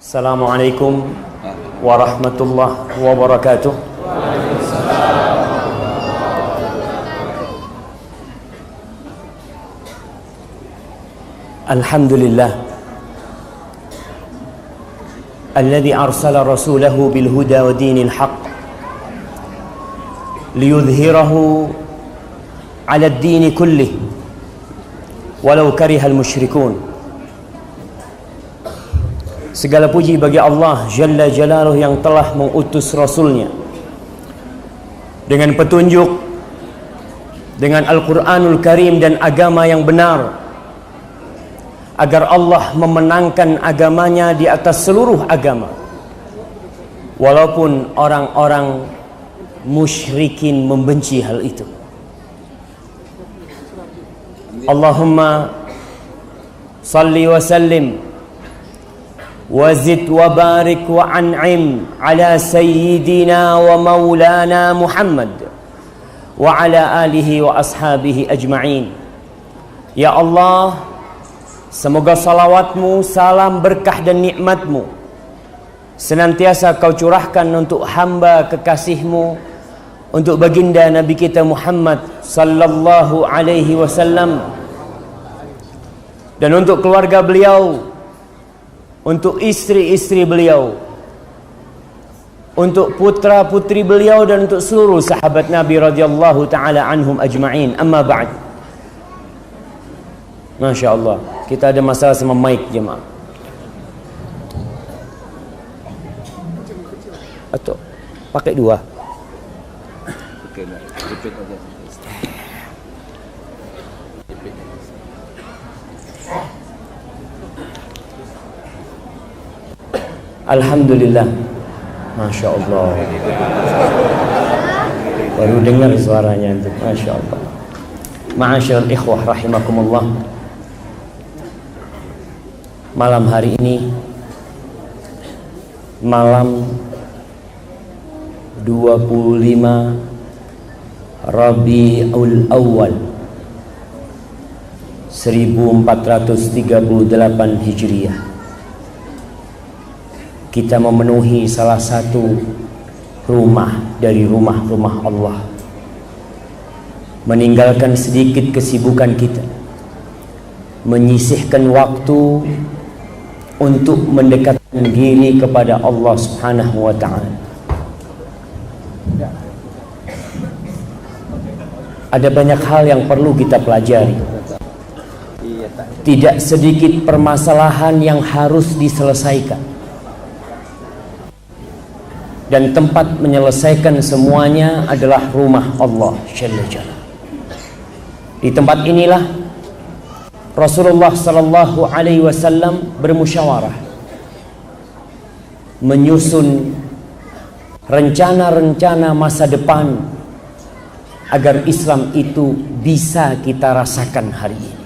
Assalamualaikum warahmatullahi wabarakatuh. Alhamdulillah alladzi arsala rasulahu bil huda wa dinil haqq liyudhhirahu 'ala ad-din kullih walau karihal musyrikun. Segala puji bagi Allah Jalla Jalaluhu yang telah mengutus Rasulnya dengan petunjuk, dengan Al-Quranul Karim dan agama yang benar, agar Allah memenangkan agamanya di atas seluruh agama, walaupun orang-orang musyrikin membenci hal itu. Allahumma salli wa sallim wazid wa barik wa an'im ala sayyidina wa maulana Muhammad wa ala alihi wa ashabihi ajma'in. Ya Allah, semoga salawatmu, salam, berkah dan nikmatmu senantiasa kau curahkan untuk hamba kekasihmu, untuk baginda Nabi kita Muhammad sallallahu alaihi wasallam, dan untuk keluarga beliau, untuk istri-istri beliau, untuk putra-putri beliau, dan untuk seluruh sahabat Nabi radhiyallahu taala anhum ajma'in. Amma ba'd. Masya Allah, kita ada masalah sama mic jemaah. Atau pakai dua. Alhamdulillah, Masya Allah, baru dengar suaranya itu. Masya Allah. Ma'asyiral ikhwah rahimakumullah, malam hari ini, malam 25 Rabiul Awal 1438 Hijriah, kita memenuhi salah satu rumah dari rumah-rumah Allah, meninggalkan sedikit kesibukan kita, menyisihkan waktu untuk mendekatkan diri kepada Allah Subhanahu wa ta'ala. Ada banyak hal yang perlu kita pelajari. Tidak sedikit permasalahan yang harus diselesaikan, dan tempat menyelesaikan semuanya adalah rumah Allah Jalla Jalla. Di tempat inilah Rasulullah sallallahu alaihi wasallam bermusyawarah, menyusun rencana-rencana masa depan agar Islam itu bisa kita rasakan hari ini.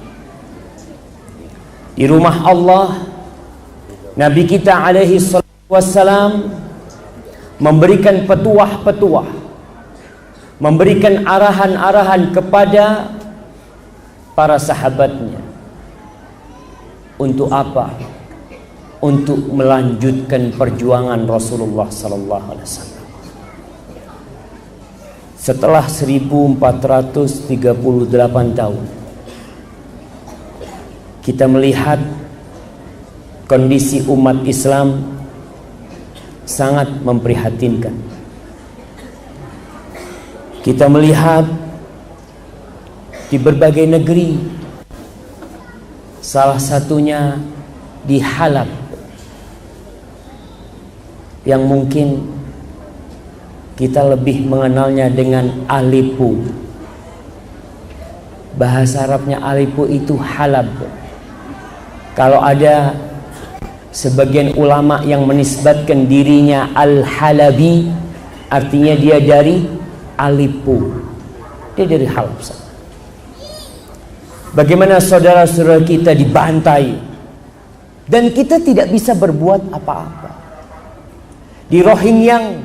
Di rumah Allah, Nabi kita alaihi salatu wassalam memberikan petuah-petuah, memberikan arahan-arahan kepada para sahabatnya. Untuk apa? Untuk melanjutkan perjuangan Rasulullah sallallahu alaihi wasallam. Setelah 1438 tahun, kita melihat kondisi umat Islam sangat memprihatinkan. Kita melihat di berbagai negeri, salah satunya di Halab, yang mungkin kita lebih mengenalnya dengan Aleppo. Bahasa Arabnya Aleppo itu Halab. Kalau ada sebagian ulama yang menisbatkan dirinya Al-Halabi, artinya dia dari Aleppo, dia dari Halab. Bagaimana saudara-saudara kita dibantai dan kita tidak bisa berbuat apa-apa. Di Rohingya,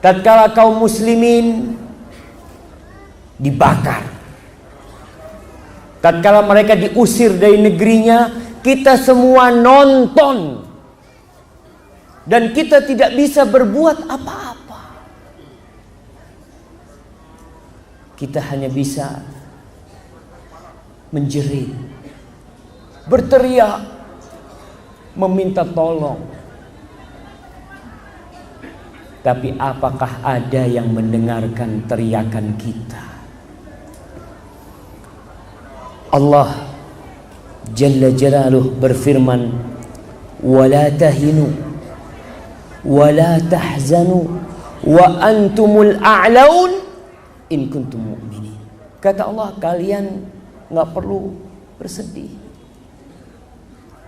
tatkala kaum muslimin dibakar, tatkala mereka diusir dari negerinya, kita semua nonton dan kita tidak bisa berbuat apa-apa. Kita hanya bisa menjerit, berteriak, meminta tolong. Tapi apakah ada yang mendengarkan teriakan kita? Allah Jalla Jalaluh berfirman, "Wala tahinu wala tahzanu wa antumul a'laun in kuntum mu'minin." Kata Allah, kalian nggak perlu bersedih.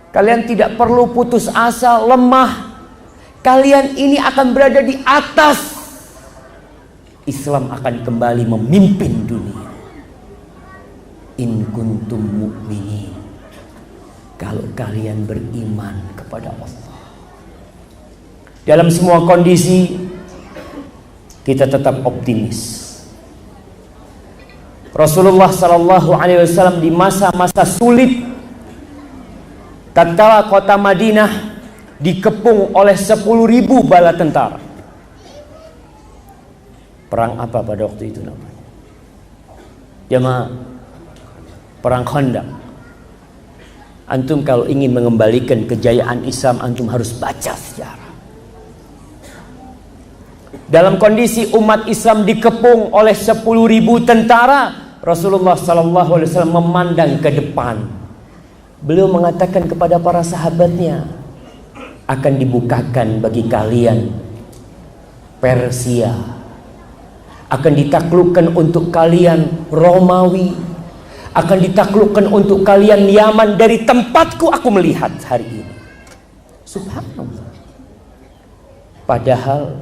Kalian tidak perlu putus asa, lemah. Kalian ini akan berada di atas. Islam akan kembali memimpin dunia. In kuntum mu'minin. Kalau kalian beriman kepada Allah. Dalam semua kondisi kita tetap optimis. Rasulullah sallallahu alaihi wasallam di masa-masa sulit, tatkala kota Madinah dikepung oleh 10.000 bala tentara. Perang apa pada waktu itu namanya? Jemaah, perang Khandaq. Antum kalau ingin mengembalikan kejayaan Islam, antum harus baca sejarah. Dalam kondisi umat Islam dikepung oleh 10.000 tentara, Rasulullah SAW memandang ke depan. Beliau mengatakan kepada para sahabatnya, akan dibukakan bagi kalian Persia, akan ditaklukkan untuk kalian Romawi, akan ditaklukkan untuk kalian Yaman. Dari tempatku aku melihat hari ini. Subhanallah. Padahal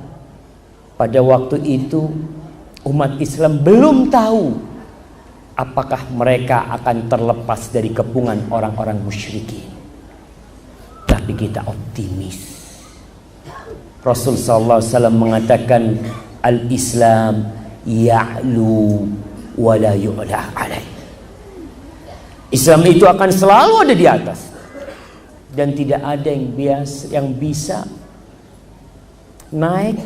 pada waktu itu umat Islam belum tahu apakah mereka akan terlepas dari kepungan orang-orang musyrikin. Tapi kita optimis. Rasul sallallahu alaihi wasallam mengatakan, al-Islam ya'lu wa la yu'la alaih. Islam itu akan selalu ada di atas, dan tidak ada yang bisa naik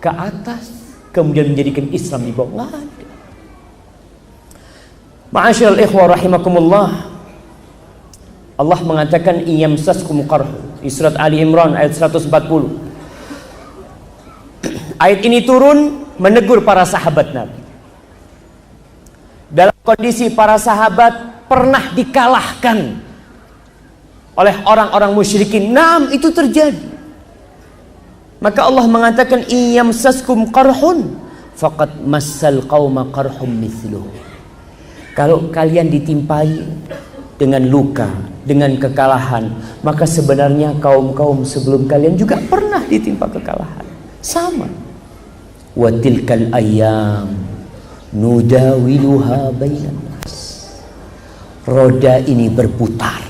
ke atas kemudian menjadikan Islam di bawah. Nggak ada. Ma'asyiral ikhwah rahimakumullah, Allah mengatakan iyamsaskum qarh di surat Ali Imran ayat 140. Ayat ini turun menegur para sahabat Nabi. Dalam kondisi para sahabat pernah dikalahkan oleh orang-orang musyrikin. Naam, itu terjadi. Maka Allah mengatakan iyamsaskum qarhun faqad massal qauma qarhum mithluh. Kalau kalian ditimpai dengan luka, dengan kekalahan, maka sebenarnya kaum-kaum sebelum kalian juga pernah ditimpa kekalahan. Sama. Wa tilkal ayyam nudawiluha bainan nas. Roda ini berputar.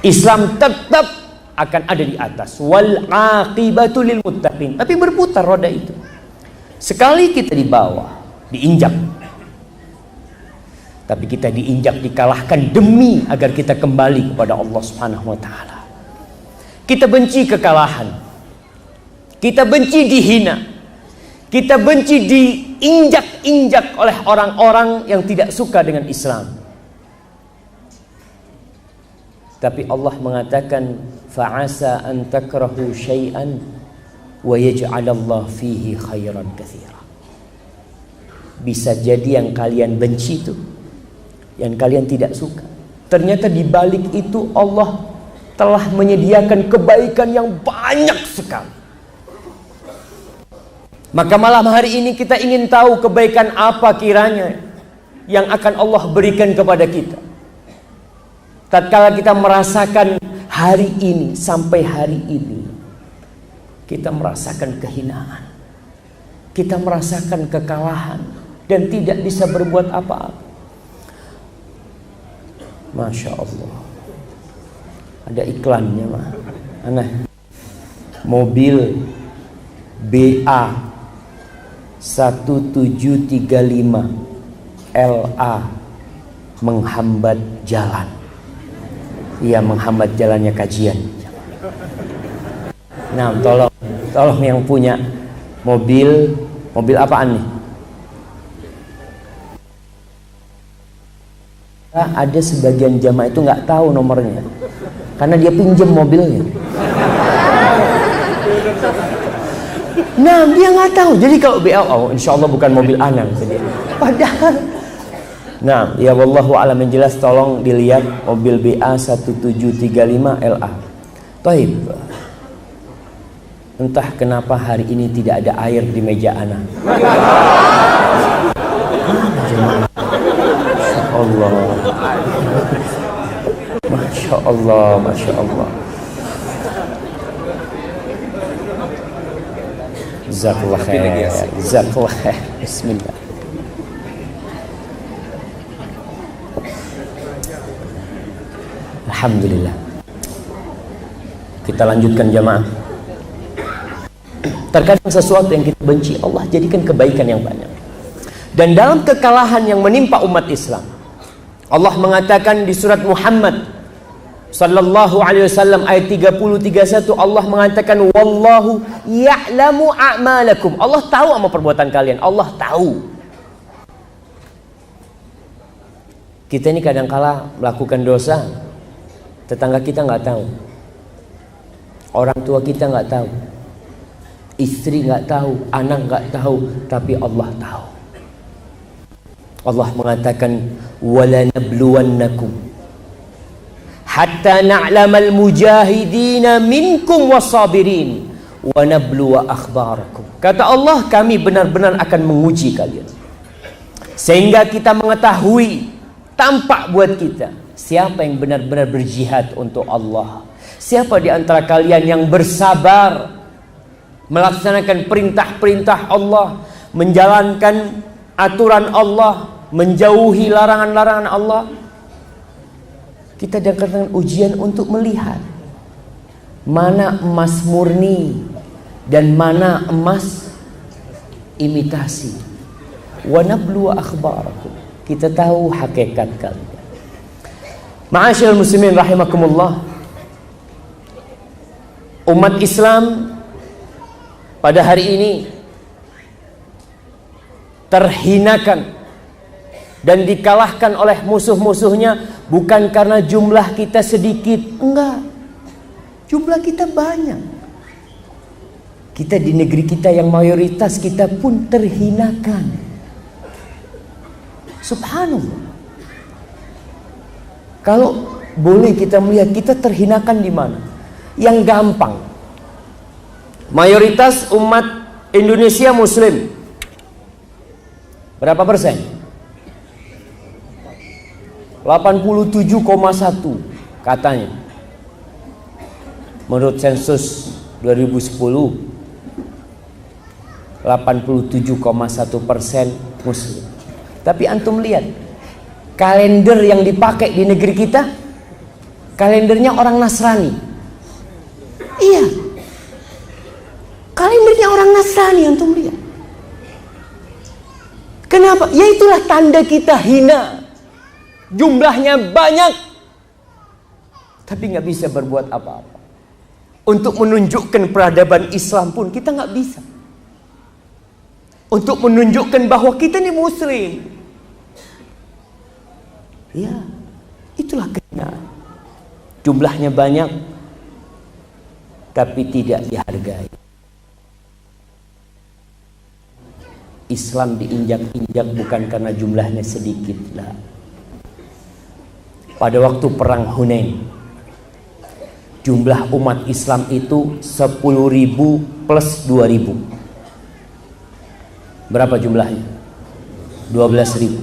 Islam tetap akan ada di atas. Wal aqibatu lil muttaqin. Tapi berputar roda itu. Sekali kita di bawah, diinjak. Tapi kita diinjak, dikalahkan demi agar kita kembali kepada Allah Subhanahu wa taala. Kita benci kekalahan. Kita benci dihina. Kita benci diinjak-injak oleh orang-orang yang tidak suka dengan Islam. Tapi Allah mengatakan fa'asa an takrahu syai'an wa yaj'alallahu fihi khairan katsira. Bisa jadi yang kalian benci itu, yang kalian tidak suka, ternyata di balik itu Allah telah menyediakan kebaikan yang banyak sekali. Maka malam hari ini kita ingin tahu kebaikan apa kiranya yang akan Allah berikan kepada kita. Tatkala kita merasakan hari ini sampai hari ini, kita merasakan kehinaan, kita merasakan kekalahan dan tidak bisa berbuat apa-apa. Masya Allah, ada iklannya mah. Aneh. Mobil BA 1735 LA menghambat jalan. Ia menghambat jalannya kajian. Nah, tolong yang punya mobil apaan nih? Ada sebagian jamaah itu nggak tahu nomornya karena dia pinjam mobilnya. Nah, dia nggak tahu. Jadi kalau BL, oh insya Allah bukan mobil Anang. Padahal, nah, ya wallahu a'lam, yang jelas tolong dilihat mobil BA 1735 LA. Taib. Entah kenapa hari ini tidak ada air di meja Ana. Allah, Masya Allah, Masya Allah. Jazakallah khair, jazakallah khair. Bismillah. Alhamdulillah. Kita lanjutkan jamaah. Terkadang sesuatu yang kita benci, Allah jadikan kebaikan yang banyak. Dan dalam kekalahan yang menimpa umat Islam, Allah mengatakan di surat Muhammad sallallahu alaihi wasallam ayat 30-31, Allah mengatakan wallahu ya'lamu a'malakum. Allah tahu sama perbuatan kalian. Allah tahu. Kita ini kadangkala melakukan dosa, tetangga kita nggak tahu, orang tua kita nggak tahu, istri nggak tahu, anak nggak tahu, tapi Allah tahu. Allah mengatakan wala nabluwannakum hatta na'lamal mujahidina minkum wasabirin wa nabluwa akhbarakum. Kata Allah, kami benar-benar akan menguji kalian sehingga kita mengetahui, tampak buat kita siapa yang benar-benar berjihad untuk Allah, siapa di antara kalian yang bersabar melaksanakan perintah-perintah Allah, menjalankan aturan Allah, menjauhi larangan-larangan Allah. Kita datangkan ujian untuk melihat mana emas murni dan mana emas imitasi. Wa nabluwa akhbarakum. Kita tahu hakikat kalian. Ma'asyiral muslimin rahimakumullah. Umat Islam pada hari ini terhinakan dan dikalahkan oleh musuh-musuhnya bukan karena jumlah kita sedikit, enggak. Jumlah kita banyak. Kita di negeri kita yang mayoritas kita pun terhinakan. Subhanallah. Kalau boleh kita melihat kita terhinakan di mana? Yang gampang. Mayoritas umat Indonesia Muslim. Berapa persen? 87,1 katanya. Menurut sensus 2010, 87,1% Muslim. Tapi antum lihat kalender yang dipakai di negeri kita, kalendernya orang Nasrani. Iya, kalendernya orang Nasrani, antum lihat. Kenapa? Ya itulah tanda kita hina. Jumlahnya banyak, tapi nggak bisa berbuat apa-apa. Untuk menunjukkan peradaban Islam pun kita nggak bisa. Untuk menunjukkan bahwa kita ini Muslim. Ya, itulah kehinaan. Jumlahnya banyak, tapi tidak dihargai. Islam diinjak-injak bukan karena jumlahnya sedikit lah. Pada waktu perang Hunain, jumlah umat Islam itu 10.000 plus 2.000. Berapa jumlahnya? 12.000.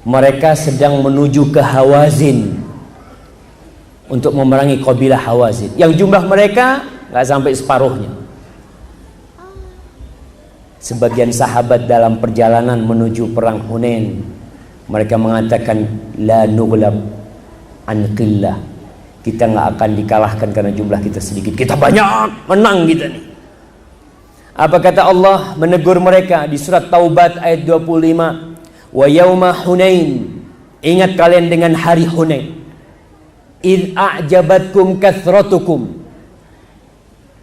Mereka sedang menuju ke Hawazin untuk memerangi kabilah Hawazin, yang jumlah mereka nggak sampai separuhnya. Sebagian sahabat dalam perjalanan menuju perang Hunain, mereka mengatakan la nughlab an qillah, kita nggak akan dikalahkan karena jumlah kita sedikit, kita banyak, menang kita nih. Apa kata Allah menegur mereka di surat Taubat ayat 25, wa yauma Hunain, ingat kalian dengan hari Hunain, id a'jabatkum kathratukum,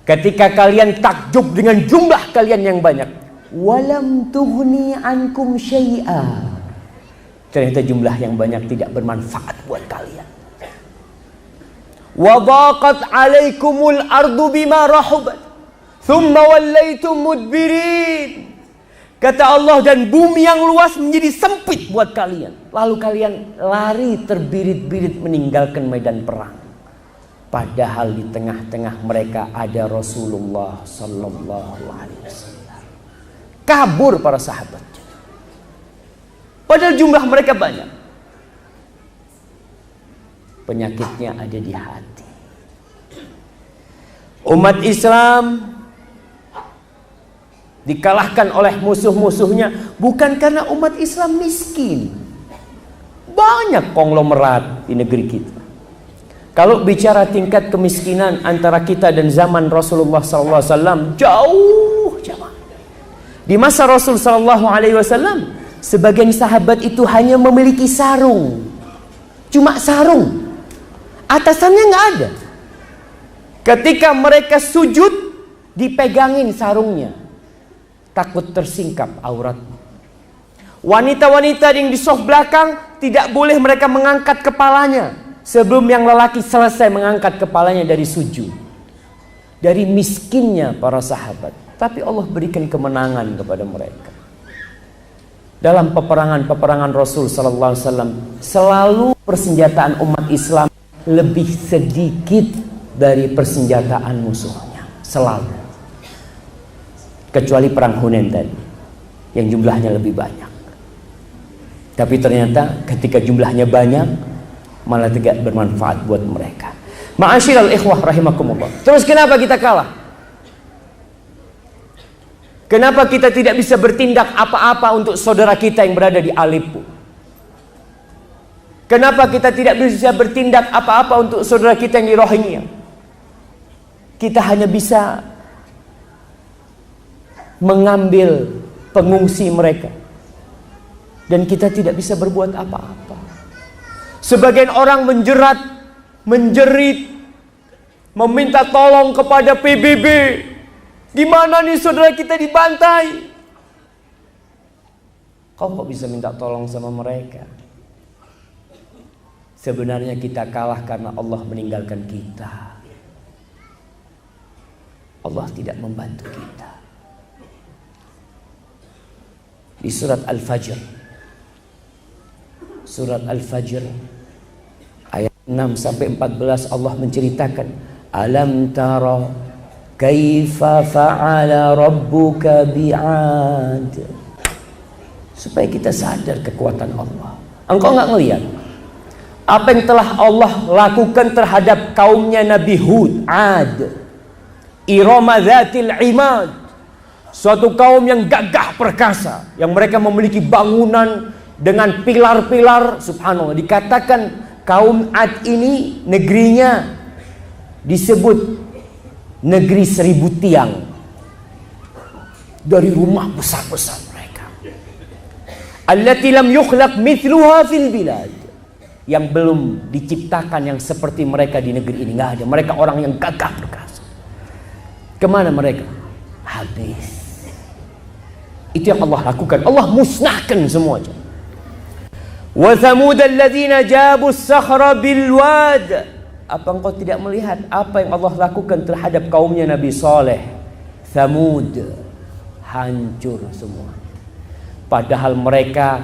Ketika kalian takjub dengan jumlah kalian yang banyak, walam tughni ankum syai'a. Ternyata jumlah yang banyak tidak bermanfaat buat kalian. Wa dhaqat 'alaikumul ardu bima rahubat, thumma wallaitum mudbirin. Kata Allah, dan bumi yang luas menjadi sempit buat kalian. Lalu kalian lari terbirit-birit meninggalkan medan perang. Padahal di tengah-tengah mereka ada Rasulullah sallallahu alaihi wasallam. Kabur para sahabat. Padahal jumlah mereka banyak. Penyakitnya ada di hati. Umat Islam dikalahkan oleh musuh-musuhnya bukan karena umat Islam miskin. Banyak konglomerat di negeri kita. Kalau bicara tingkat kemiskinan antara kita dan zaman Rasulullah SAW, jauh jamaah. Di masa Rasul SAW, sebagian sahabat itu hanya memiliki sarung, cuma sarung, atasannya nggak ada. Ketika mereka sujud, dipegangin sarungnya, takut tersingkap aurat. Wanita-wanita yang di soft belakang tidak boleh mereka mengangkat kepalanya sebelum yang lelaki selesai mengangkat kepalanya dari sujud. Dari miskinnya para sahabat, tapi Allah berikan kemenangan kepada mereka. Dalam peperangan-peperangan Rasul sallallahu alaihi wasallam, selalu persenjataan umat Islam lebih sedikit dari persenjataan musuhnya, selalu. Kecuali perang Hunain tadi, yang jumlahnya lebih banyak. Tapi ternyata ketika jumlahnya banyak, malah tidak bermanfaat buat mereka. Ma'asyiral ikhwah rahimakumullah. Terus kenapa kita kalah? Kenapa kita tidak bisa bertindak apa-apa untuk saudara kita yang berada di Aleppo? Kenapa kita tidak bisa bertindak apa-apa untuk saudara kita yang di Rohingya? Kita hanya bisa mengambil pengungsi mereka, dan kita tidak bisa berbuat apa-apa. Sebagian orang menjerat, menjerit, meminta tolong kepada PBB. Gimana nih saudara kita dibantai? Kau kok bisa minta tolong sama mereka? Sebenarnya kita kalah karena Allah meninggalkan kita. Allah tidak membantu kita. Di surat Al-Fajr, surat Al-Fajr ayat 6 sampai 14, Allah menceritakan, alam tara kaifa fa'ala rabbuka bi'ad, supaya kita sadar kekuatan Allah. Engkau nggak ngelihat apa yang telah Allah lakukan terhadap kaumnya Nabi Hud, Ad, Irama dzatil imad, suatu kaum yang gagah perkasa, yang mereka memiliki bangunan dengan pilar-pilar. Subhanallah, dikatakan kaum Ad ini negerinya disebut negeri 1000 tiang, dari rumah besar-besar mereka. Allati lam yukhlaq mithluha fil bilad, yang belum diciptakan yang seperti mereka di negeri ini, nggak ada. Mereka orang yang gagah perkasa. Kemana mereka? Habis. Itu yang Allah lakukan. Allah musnahkan semuanya. Wa thamud alladzina jabu as-sakhra bil wad. Apa engkau tidak melihat apa yang Allah lakukan terhadap kaumnya Nabi Saleh? Thamud hancur semua. Padahal mereka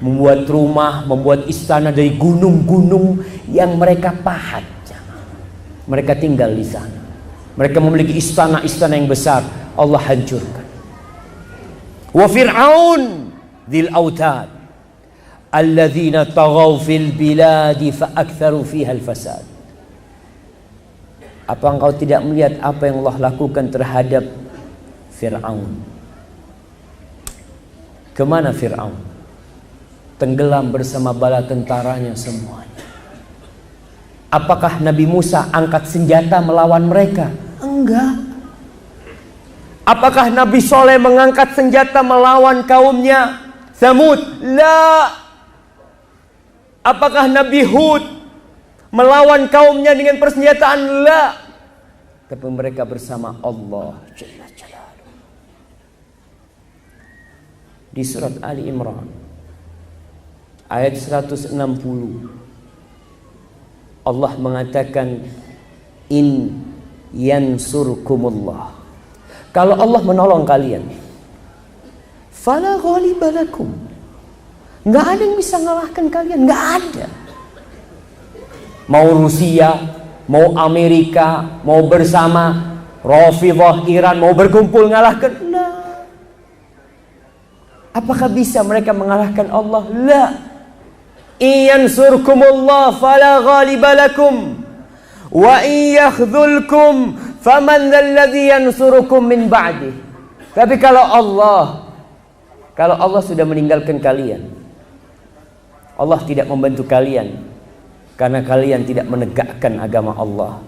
membuat rumah, membuat istana dari gunung-gunung yang mereka pahat. Mereka tinggal di sana. Mereka memiliki istana-istana yang besar. Allah hancurkan. Wa Fir'aun dzil autad alladzina taghaw fil biladi fa aktsaru fiha al fasad. Apa engkau tidak melihat apa yang Allah lakukan terhadap Fir'aun? Kemana Fir'aun? Tenggelam bersama bala tentaranya semuanya. Apakah Nabi Musa angkat senjata melawan mereka? Enggak. Apakah Nabi Soleh mengangkat senjata melawan kaumnya Tsamud? La. Apakah Nabi Hud melawan kaumnya dengan persenjataan? La. tapi mereka bersama Allah Jalla Jalaluhu. Di surat Ali Imran ayat 160 Allah mengatakan, in yansurkumullah, kalau Allah menolong kalian, fala ghaliba lakum, nggak ada yang bisa ngalahkan kalian, nggak ada. Mau Rusia, mau Amerika, mau bersama Rafidhah Iran, mau berkumpul ngalahkan, nah. Apakah bisa mereka mengalahkan Allah? La. Iyansurkumullah fala ghaliba lakum wa iyakhzulkum faman dzalladzi yansurukum min ba'dih. Tapi kalau Allah sudah meninggalkan kalian, Allah tidak membantu kalian karena kalian tidak menegakkan agama Allah,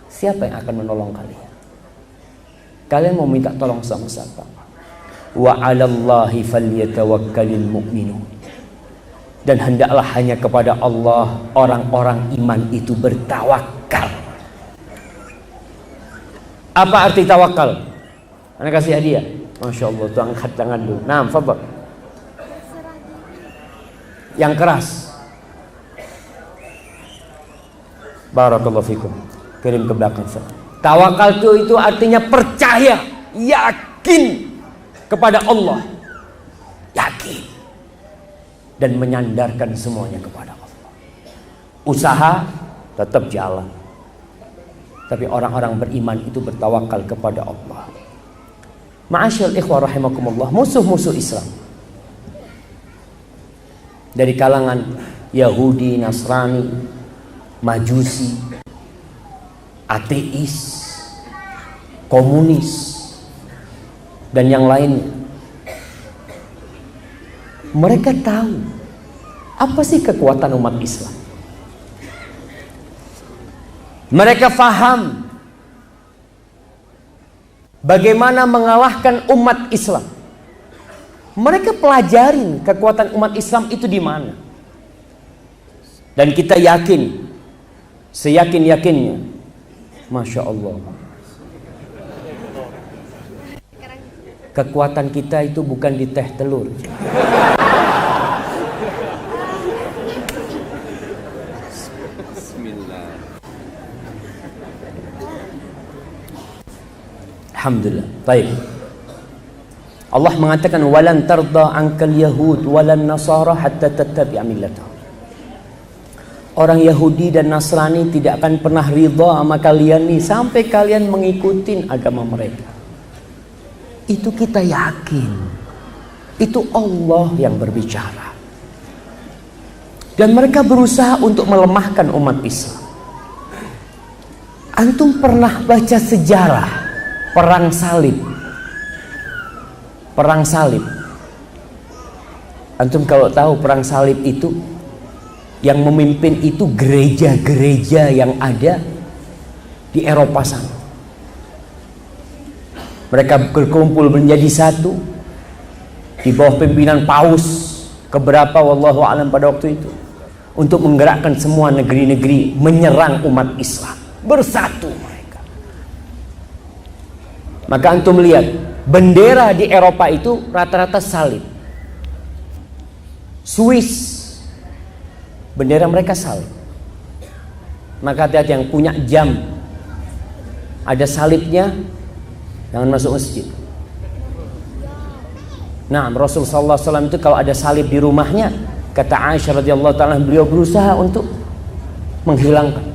siapa yang akan menolong kalian? Kalian mau minta tolong sama siapa? Wa 'alallahi falyatawakkalul mu'minun. Dan hendaklah hanya kepada Allah orang-orang iman itu bertawakal. Apa arti tawakal? Anda kasih hadiah. Masya Allah, tuh angkat tangan dulu. Nah, fadhal. Yang keras. Barakallahu fikum. Kirim ke belakang. Tawakal itu artinya percaya, yakin kepada Allah, yakin, dan menyandarkan semuanya kepada Allah. Usaha tetap jalan, tapi orang-orang beriman itu bertawakal kepada Allah. Ma'asyal ikhwah rahimakumullah, musuh-musuh Islam dari kalangan Yahudi, Nasrani, Majusi, ateis, komunis, dan yang lainnya, mereka tahu apa sih kekuatan umat Islam. Mereka faham bagaimana mengalahkan umat Islam. Mereka pelajarin kekuatan umat Islam itu di mana. Dan kita yakin, seyakin-yakinnya, Masya Allah, kekuatan kita itu bukan di teh telur. Bismillah. Alhamdulillah. Baik. Allah mengatakan walan tarda ankal yahud walan nasara hatta tattabi'a millatahum. Orang Yahudi dan Nasrani tidak akan pernah ridha sama kalian nih sampai kalian mengikuti agama mereka. Itu kita yakin. Itu Allah yang berbicara. Dan mereka berusaha untuk melemahkan umat Islam. Antum pernah baca sejarah perang salib? Perang salib. Antum kalau tahu perang salib itu, yang memimpin itu gereja-gereja yang ada di Eropa sana. Mereka berkumpul menjadi satu di bawah pimpinan paus keberapa wallahu alam pada waktu itu, untuk menggerakkan semua negeri-negeri menyerang umat Islam. Bersatu mereka. Maka antum lihat bendera di Eropa itu rata-rata salib. Swiss bendera mereka salib. Maka hati-hati yang punya jam ada salibnya, jangan masuk masjid. Nah, Rasul sallallahu alaihi wasallam itu kalau ada salib di rumahnya, kata Aisyah radhiyallahu taala, beliau berusaha untuk menghilangkan.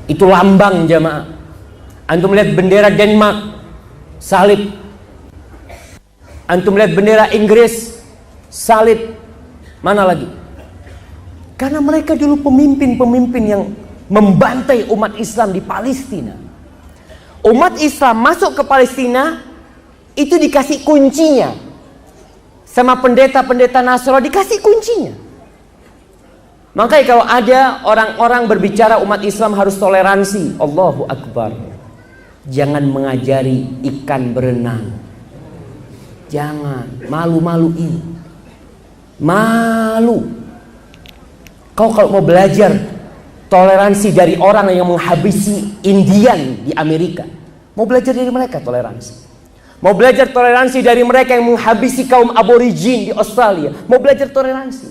Itu lambang jamaah. Antum lihat bendera Denmark, salib. Antum lihat bendera Inggris, salib. Mana lagi? Karena mereka dulu pemimpin-pemimpin yang membantai umat Islam di Palestina. Umat Islam masuk ke Palestina itu dikasih kuncinya sama pendeta-pendeta Nasrani, dikasih kuncinya. Makanya kalau ada orang-orang berbicara umat Islam harus toleransi, Allahu Akbar. Jangan mengajari ikan berenang. Jangan malu-maluin. Malu. Kau kalau mau belajar toleransi dari orang yang menghabisi Indian di Amerika. Mau belajar dari mereka toleransi. Mau belajar toleransi dari mereka yang menghabisi kaum aborigin di Australia. Mau belajar toleransi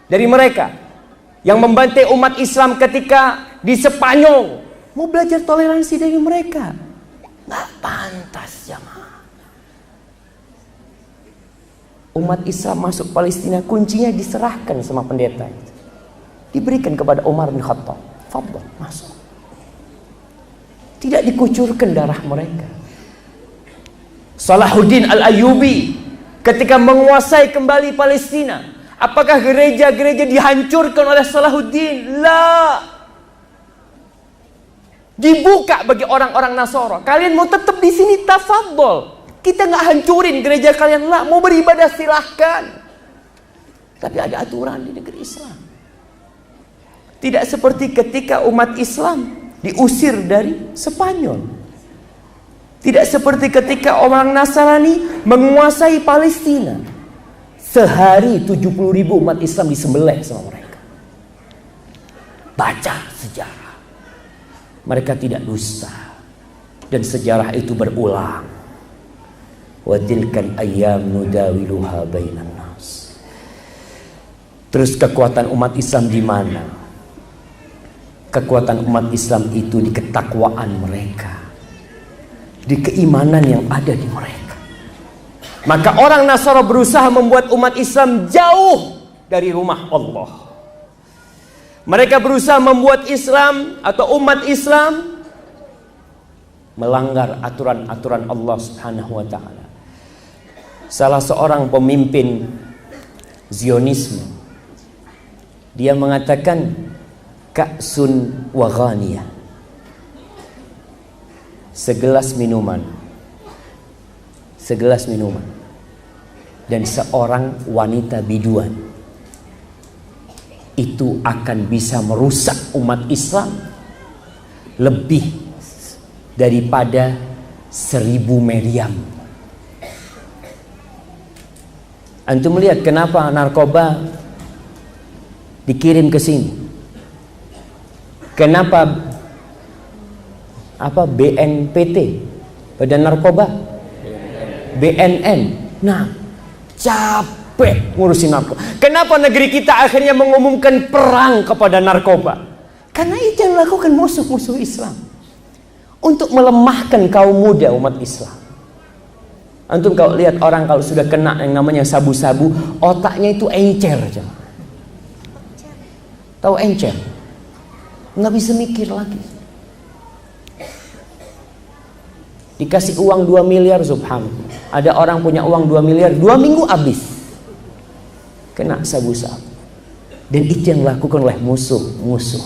dari mereka yang membantai umat Islam ketika di Spanyol. Mau belajar toleransi dari mereka. Nggak pantas jamaah. Umat Islam masuk Palestina, kuncinya diserahkan sama pendeta. Diberikan kepada Umar bin Khattab. Fadhal, masuk. Tidak dikucurkan darah mereka. Salahuddin Al-Ayyubi ketika menguasai kembali Palestina, apakah gereja-gereja dihancurkan oleh Salahuddin? La. Dibuka bagi orang-orang Nasara. Kalian mau tetap di sini, tafadhol. Kita nggak hancurin gereja kalian. La, mau beribadah silahkan. Tapi ada aturan di negeri Islam. Tidak seperti ketika umat Islam diusir dari Spanyol. Tidak seperti ketika orang Nasrani menguasai Palestina. Sehari 70.000 umat Islam disembelih sama mereka. Baca sejarah. Mereka tidak dusta. Dan sejarah itu berulang. Wa tilkal ayyam nudawiluha bainan nas. Terus kekuatan umat Islam di mana? Kekuatan umat Islam itu di ketakwaan mereka, di keimanan yang ada di mereka. Maka orang Nasara berusaha membuat umat Islam jauh dari rumah Allah. Mereka berusaha membuat Islam atau umat Islam melanggar aturan-aturan Allah Subhanahu wa taala. Salah seorang pemimpin Zionisme, dia mengatakan ka'sun wa ghaniyah, segelas minuman dan seorang wanita biduan itu akan bisa merusak umat Islam lebih daripada 1000 meriam. Antum melihat kenapa narkoba dikirim ke sini? Kenapa BNPT, Badan Narkoba, BNN, nah capek ngurusin narkoba. Kenapa negeri kita akhirnya mengumumkan perang kepada narkoba? Karena itu yang dilakukan musuh-musuh Islam untuk melemahkan kaum muda umat Islam. Antum kalau lihat orang kalau sudah kena yang namanya sabu-sabu, otaknya itu encer aja. Tahu encer? Nggak bisa mikir lagi. Dikasih uang 2 miliar, subhanallah. Ada orang punya uang 2 miliar, 2 minggu habis. Kena sabu-sabu. Dan itu yang dilakukan oleh musuh-musuh.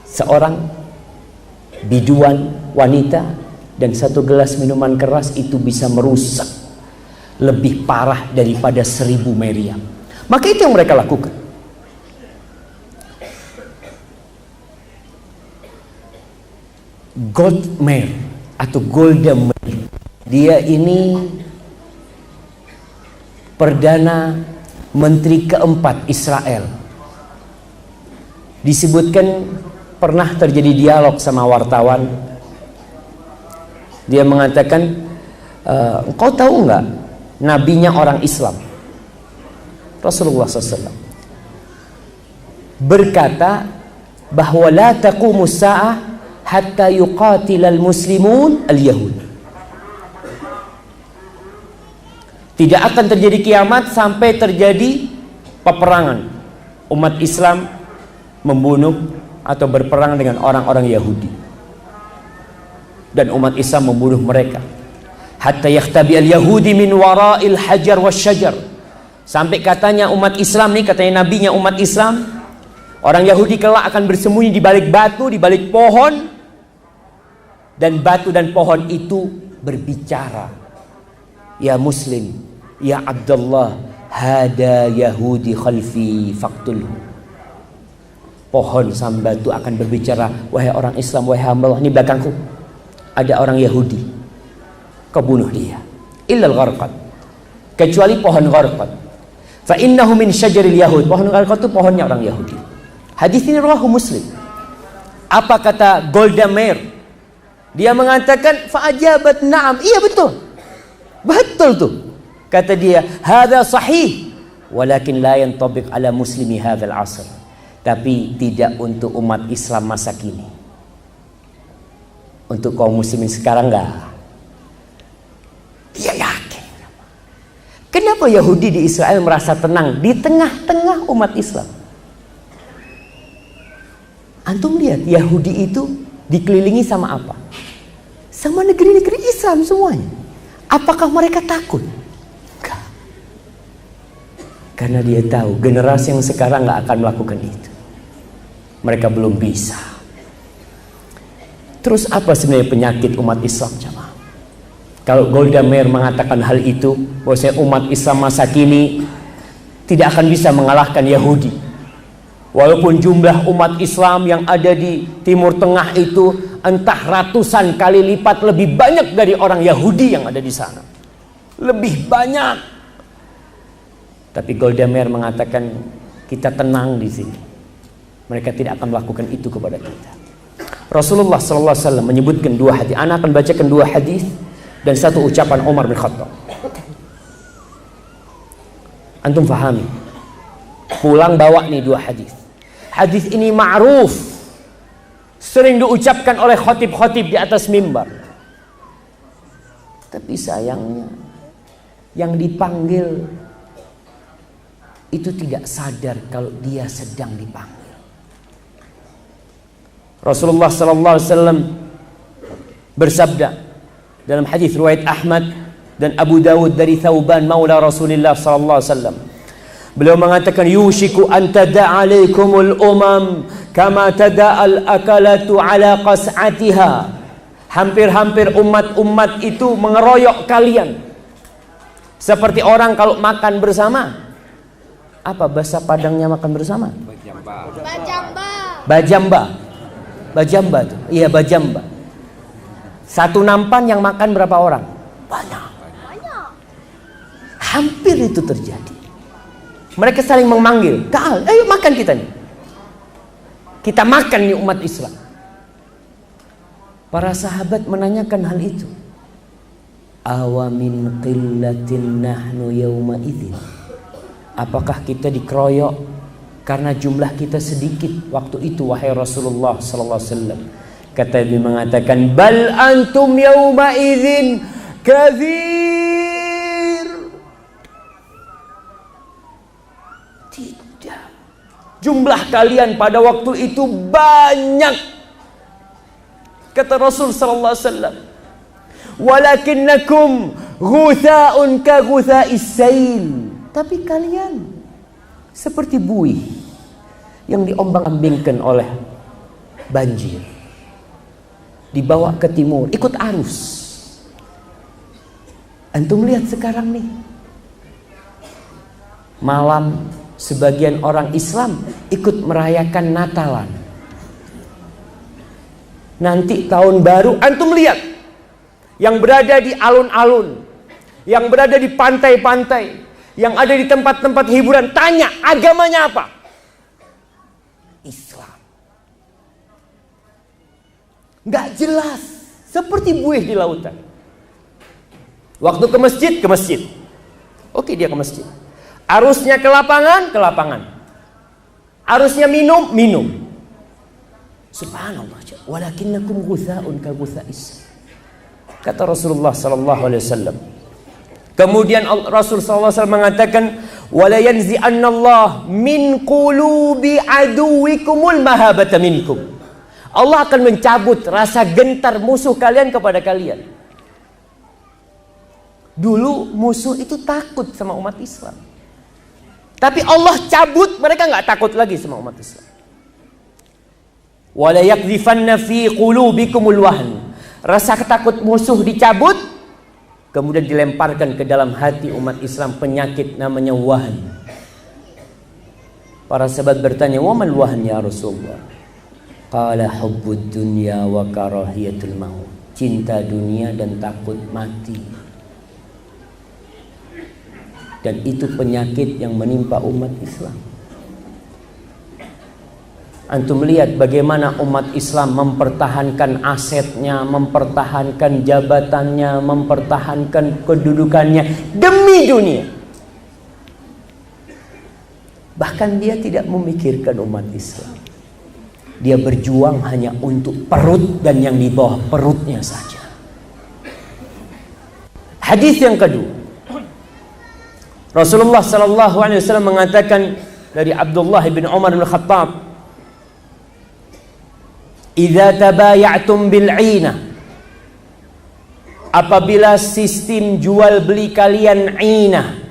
Seorang biduan wanita dan 1 gelas minuman keras itu bisa merusak lebih parah daripada 1000 meriam. Maka itu yang mereka lakukan. Goldmeier atau Golda Meir, dia ini Perdana Menteri keempat Israel. Disebutkan pernah terjadi dialog sama wartawan. Dia mengatakan, engkau tahu nggak nabinya orang Islam? Rasulullah SAW berkata bahwa la taqumus sa'ah hatta yuqatilal muslimun al-yahud. Tidak akan terjadi kiamat sampai terjadi peperangan. Umat Islam membunuh atau berperang dengan orang-orang Yahudi. Dan umat Islam membunuh mereka. Hatta yakhtabi al-yahudi min wara'il hajar wasyajar. Sampai katanya umat Islam nih, katanya nabinya umat Islam, orang Yahudi kelak akan bersembunyi di balik batu, di balik pohon. Dan batu dan pohon itu berbicara, ya Muslim, ya Abdullah, hada Yahudi khalfi faqtulhu. Pohon sama batu akan berbicara, wahai orang Islam, wahai hamba Allah, ini belakangku ada orang Yahudi, kau bunuh dia. Illal gharqad, kecuali pohon gharqad. Fa innahu min syajaril yahud. Pohon gharqad itu pohonnya orang Yahudi. Hadis ini riwayat Muslim. Apa kata Golda Meir? Dia mengatakan fa'ajabat na'am. Iya betul. Betul tuh. Kata dia, hadza sahih, walakin la yantabiq ala muslimi hadzal asr. Tapi tidak untuk umat Islam masa kini. Untuk kaum muslimin sekarang enggak. Dia yakin. Kenapa Yahudi di Israel merasa tenang di tengah-tengah umat Islam? Antum lihat, Yahudi itu dikelilingi sama apa? Sama negeri-negeri Islam semuanya. Apakah mereka takut? Enggak. Karena dia tahu generasi yang sekarang nggak akan melakukan itu. Mereka belum bisa. Terus apa sebenarnya penyakit umat Islam, jamaah? Kalau Golda Meir mengatakan hal itu, bahwasanya umat Islam masa kini tidak akan bisa mengalahkan Yahudi. Walaupun jumlah umat Islam yang ada di Timur Tengah itu entah ratusan kali lipat lebih banyak dari orang Yahudi yang ada di sana. Lebih banyak. Tapi Golda Meir mengatakan kita tenang di sini. Mereka tidak akan melakukan itu kepada kita. Rasulullah SAW menyebutkan dua hadis. Ana akan bacakan dua hadis dan satu ucapan Umar bin Khattab. Antum fahami. Pulang bawa nih dua hadis. Hadis ini ma'ruf, sering diucapkan oleh khotib-khotib di atas mimbar. Tapi sayangnya yang dipanggil itu tidak sadar kalau dia sedang dipanggil. Rasulullah sallallahu alaihi wasallam bersabda dalam hadis riwayat Ahmad dan Abu Dawud dari Thauban maula Rasulullah sallallahu alaihi wasallam. Beliau mengatakan yushiku an tada'a alaikumul umam kama tada'al akalatu ala qas'atiha. Hampir-hampir umat-umat itu mengeroyok kalian seperti orang kalau makan bersama. Apa bahasa Padangnya makan bersama? Bajamba. Bajamba. Bajamba tuh. Iya, bajamba. Satu nampan yang makan berapa orang? Banyak. Hampir itu terjadi. Mereka saling memanggil, "Ta'al, ayo makan kita nih. Kita makan nih umat Islam." Para sahabat menanyakan hal itu. Awa min qillatin nahnu yawma idzin. Apakah kita dikeroyok karena jumlah kita sedikit waktu itu wahai Rasulullah sallallahu alaihi wasallam? Kata dia mengatakan, "Bal antum yawma idzin katsir." Jumlah kalian pada waktu itu banyak. Kata Rasul sallallahu alaihi wasallam, "Walakinnakum ghutha'un ka ghutha'is sail." Tapi kalian seperti buih yang diombang-ambingkan oleh banjir. Dibawa ke timur, ikut arus. Antum lihat sekarang nih. Malam sebagian orang Islam ikut merayakan Natalan. Nanti tahun baru antum lihat yang berada di alun-alun, yang berada di pantai-pantai, yang ada di tempat-tempat hiburan, tanya agamanya apa? Islam. Nggak jelas, seperti buih di lautan. Waktu ke masjid, oke dia ke masjid. Arusnya ke lapangan, ke lapangan. Arusnya minum, minum. Subhanallah. Walakinnakum ghutha'un ka ghutha'is. Kata Rasulullah sallallahu alaihi wasallam. Kemudian Rasul sallallahu alaihi wasallam mengatakan, "Wala yanzi'annallah min qulubi aduwikumul mahabata minkum." Allah akan mencabut rasa gentar musuh kalian kepada kalian. Dulu musuh itu takut sama umat Islam. Tapi Allah cabut, mereka nggak takut lagi sama umat Islam. Wala yakdhifanna fi qulubikumul wahn. Rasa takut musuh dicabut, kemudian dilemparkan ke dalam hati umat Islam penyakit namanya wahn. Para sahabat bertanya, "Wa mal wahn ya Rasulullah?" Qala hubbud dunya wa karahiyatul maut. Cinta dunia dan takut mati. Dan itu penyakit yang menimpa umat Islam. Antum lihat bagaimana umat Islam mempertahankan asetnya, mempertahankan jabatannya, mempertahankan kedudukannya demi dunia. Bahkan dia tidak memikirkan umat Islam. Dia berjuang hanya untuk perut dan yang di bawah perutnya saja. Hadis yang kedua, Rasulullah sallallahu alaihi wasallam mengatakan dari Abdullah bin Umar bin Khattab, "Idza tabaya'tum bil 'inah." Apabila sistem jual beli kalian 'inah.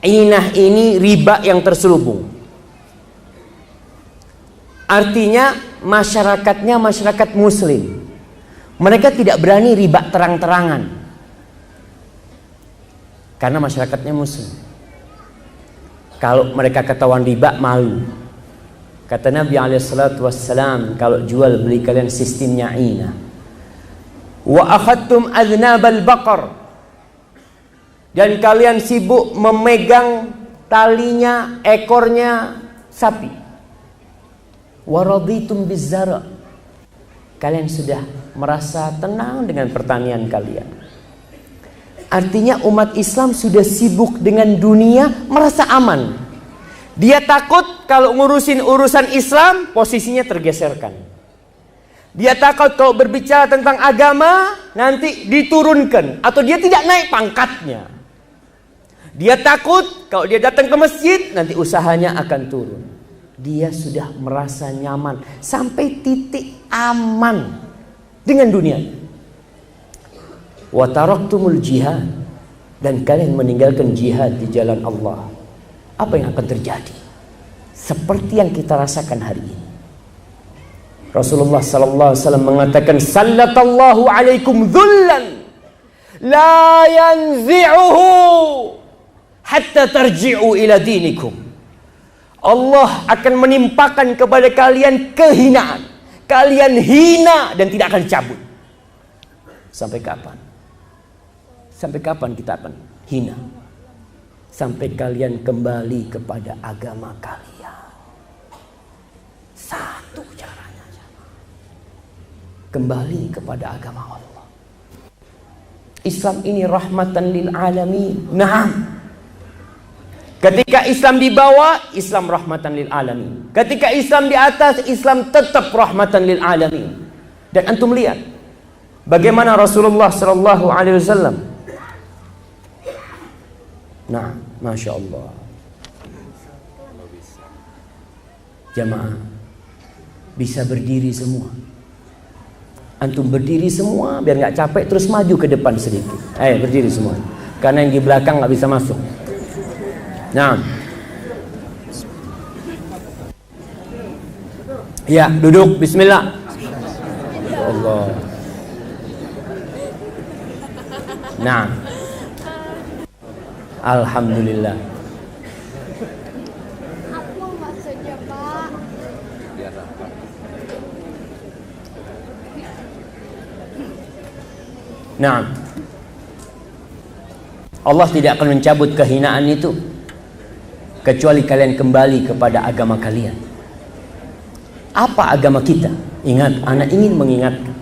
'Inah ini riba yang terselubung. Artinya masyarakatnya masyarakat muslim. Mereka tidak berani riba terang-terangan. Karena masyarakatnya muslim. Kalau mereka ketahuan riba, malu. Kata Nabi SAW, kalau jual beli kalian sistemnya 'inah. Wa akhadtum adnabal baqar. Dan kalian sibuk memegang talinya, ekornya sapi. Wa raditum bizzara. Kalian sudah merasa tenang dengan pertanian kalian. Artinya umat Islam sudah sibuk dengan dunia, merasa aman. Dia takut kalau ngurusin urusan Islam, posisinya tergeserkan. Dia takut kalau berbicara tentang agama, nanti diturunkan. Atau dia tidak naik pangkatnya. Dia takut kalau dia datang ke masjid, nanti usahanya akan turun. Dia sudah merasa nyaman, sampai titik aman dengan dunia. Wa taraktumul jihad. Dan kalian meninggalkan jihad di jalan Allah. Apa yang akan terjadi? Seperti yang kita rasakan hari ini. Rasulullah sallallahu alaihi wasallam mengatakan, "Sallatallahu alaikum dhullan la yanzi'uhu hatta tarji'u ila dinikum." Allah akan menimpakan kepada kalian kehinaan. Kalian hina dan tidak akan cabut. Sampai kapan? Sampai kapan kita akan hina? Sampai kalian kembali kepada agama kalian. Satu caranya. Kembali kepada agama Allah. Islam ini rahmatan lil alamin. Naam. Ketika Islam di bawah, Islam rahmatan lil alamin. Ketika Islam di atas, Islam tetap rahmatan lil alamin. Dan antum lihat bagaimana Rasulullah sallallahu alaihi wasallam. Nah, Masya Allah. Jamaah bisa berdiri semua. Antum berdiri semua biar nggak capek, terus maju ke depan sedikit. Berdiri semua. Karena yang di belakang nggak bisa masuk. Nah, ya duduk. Bismillah. Ya Allah. Nah. Alhamdulillah. Apa maksudnya, Pak? Nah, Allah tidak akan mencabut kehinaan itu kecuali kalian kembali kepada agama kalian. Apa agama kita? Ingat, anak ingin mengingatkan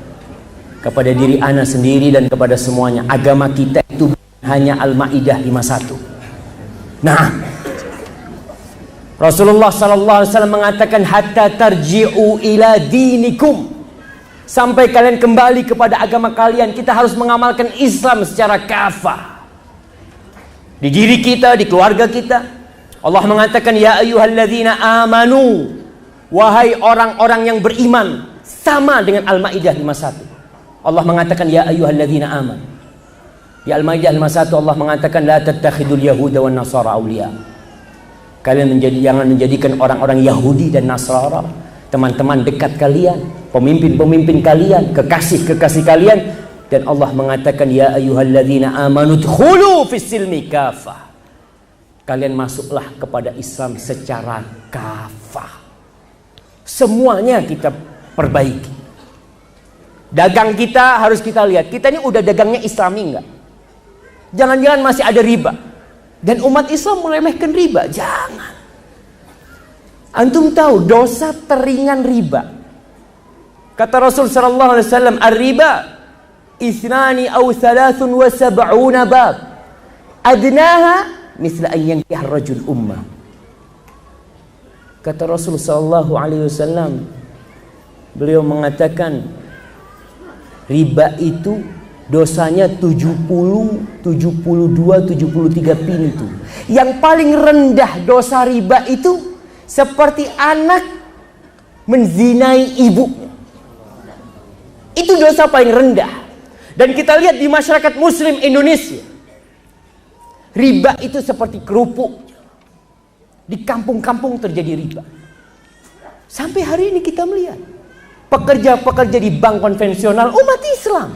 kepada diri anak sendiri dan kepada semuanya. Agama kita itu hanya Al-Maidah 51. Nah, Rasulullah sallallahu alaihi wasallam mengatakan hatta tarji'u ila dinikum. Sampai kalian kembali kepada agama kalian, kita harus mengamalkan Islam secara kafah. Di diri kita, di keluarga kita. Allah mengatakan ya ayyuhalladzina amanu. Wahai orang-orang yang beriman, sama dengan Al-Maidah 51. Allah mengatakan ya ayyuhalladzina amanu. Di Al-Maidah 51 Allah mengatakan la tattakhidul yahuda wan nasara awliya. Kalian jangan menjadikan orang-orang Yahudi dan Nasara teman-teman dekat kalian, pemimpin-pemimpin kalian, kekasih-kekasih kalian. Dan Allah mengatakan ya ayyuhalladzina amanu dkhulu fis silmi kafah. Kalian masuklah kepada Islam secara kafah. Semuanya kita perbaiki. Dagang kita harus kita lihat, kita ini udah dagangnya Islami enggak? Jangan-jangan masih ada riba. Dan umat Islam meremehkan riba. Jangan. Antum tahu dosa teringan riba. Kata Rasul sallallahu alaihi wasallam, "Ar-riba ithnani aw thalathun wa sab'una bab. Adnaha misla an yankih ar-rajul ummah." Kata Rasul sallallahu alaihi wasallam, beliau mengatakan riba itu dosanya 70, 72, 73 pintu. Yang paling rendah dosa riba itu seperti anak menzinai ibunya. Itu dosa paling rendah. Dan kita lihat di masyarakat muslim Indonesia, riba itu seperti kerupuk. Di kampung-kampung terjadi riba. Sampai hari ini kita melihat pekerja-pekerja di bank konvensional umat Islam,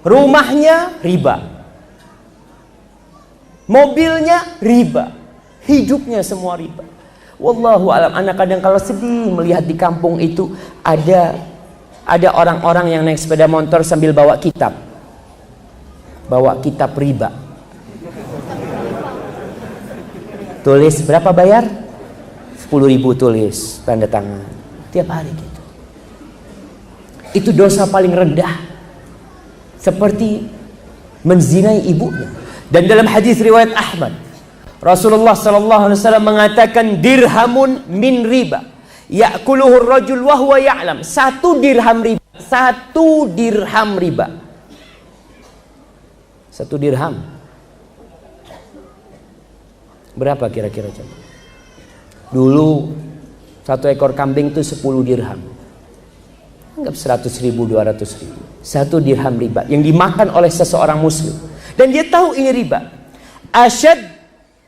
rumahnya riba, mobilnya riba, hidupnya semua riba. Wallahu alam. Anak kadang kalau sedih melihat di kampung itu ada orang-orang yang naik sepeda motor sambil bawa kitab riba. Tulis berapa bayar? 10.000 tulis tanda tangan tiap hari gitu. Itu dosa paling rendah, seperti menzinai ibunya. Dan dalam hadis riwayat Ahmad, Rasulullah sallallahu alaihi wasallam mengatakan dirhamun min riba ya'kuluhu ar-rajul wa huwa ya'lam. Satu dirham riba. Satu dirham. Berapa kira-kira coba? Dulu satu ekor kambing itu 10 dirham. Anggap 100.000, 200.000. Satu dirham riba yang dimakan oleh seseorang muslim. Dan dia tahu ini riba. Asyad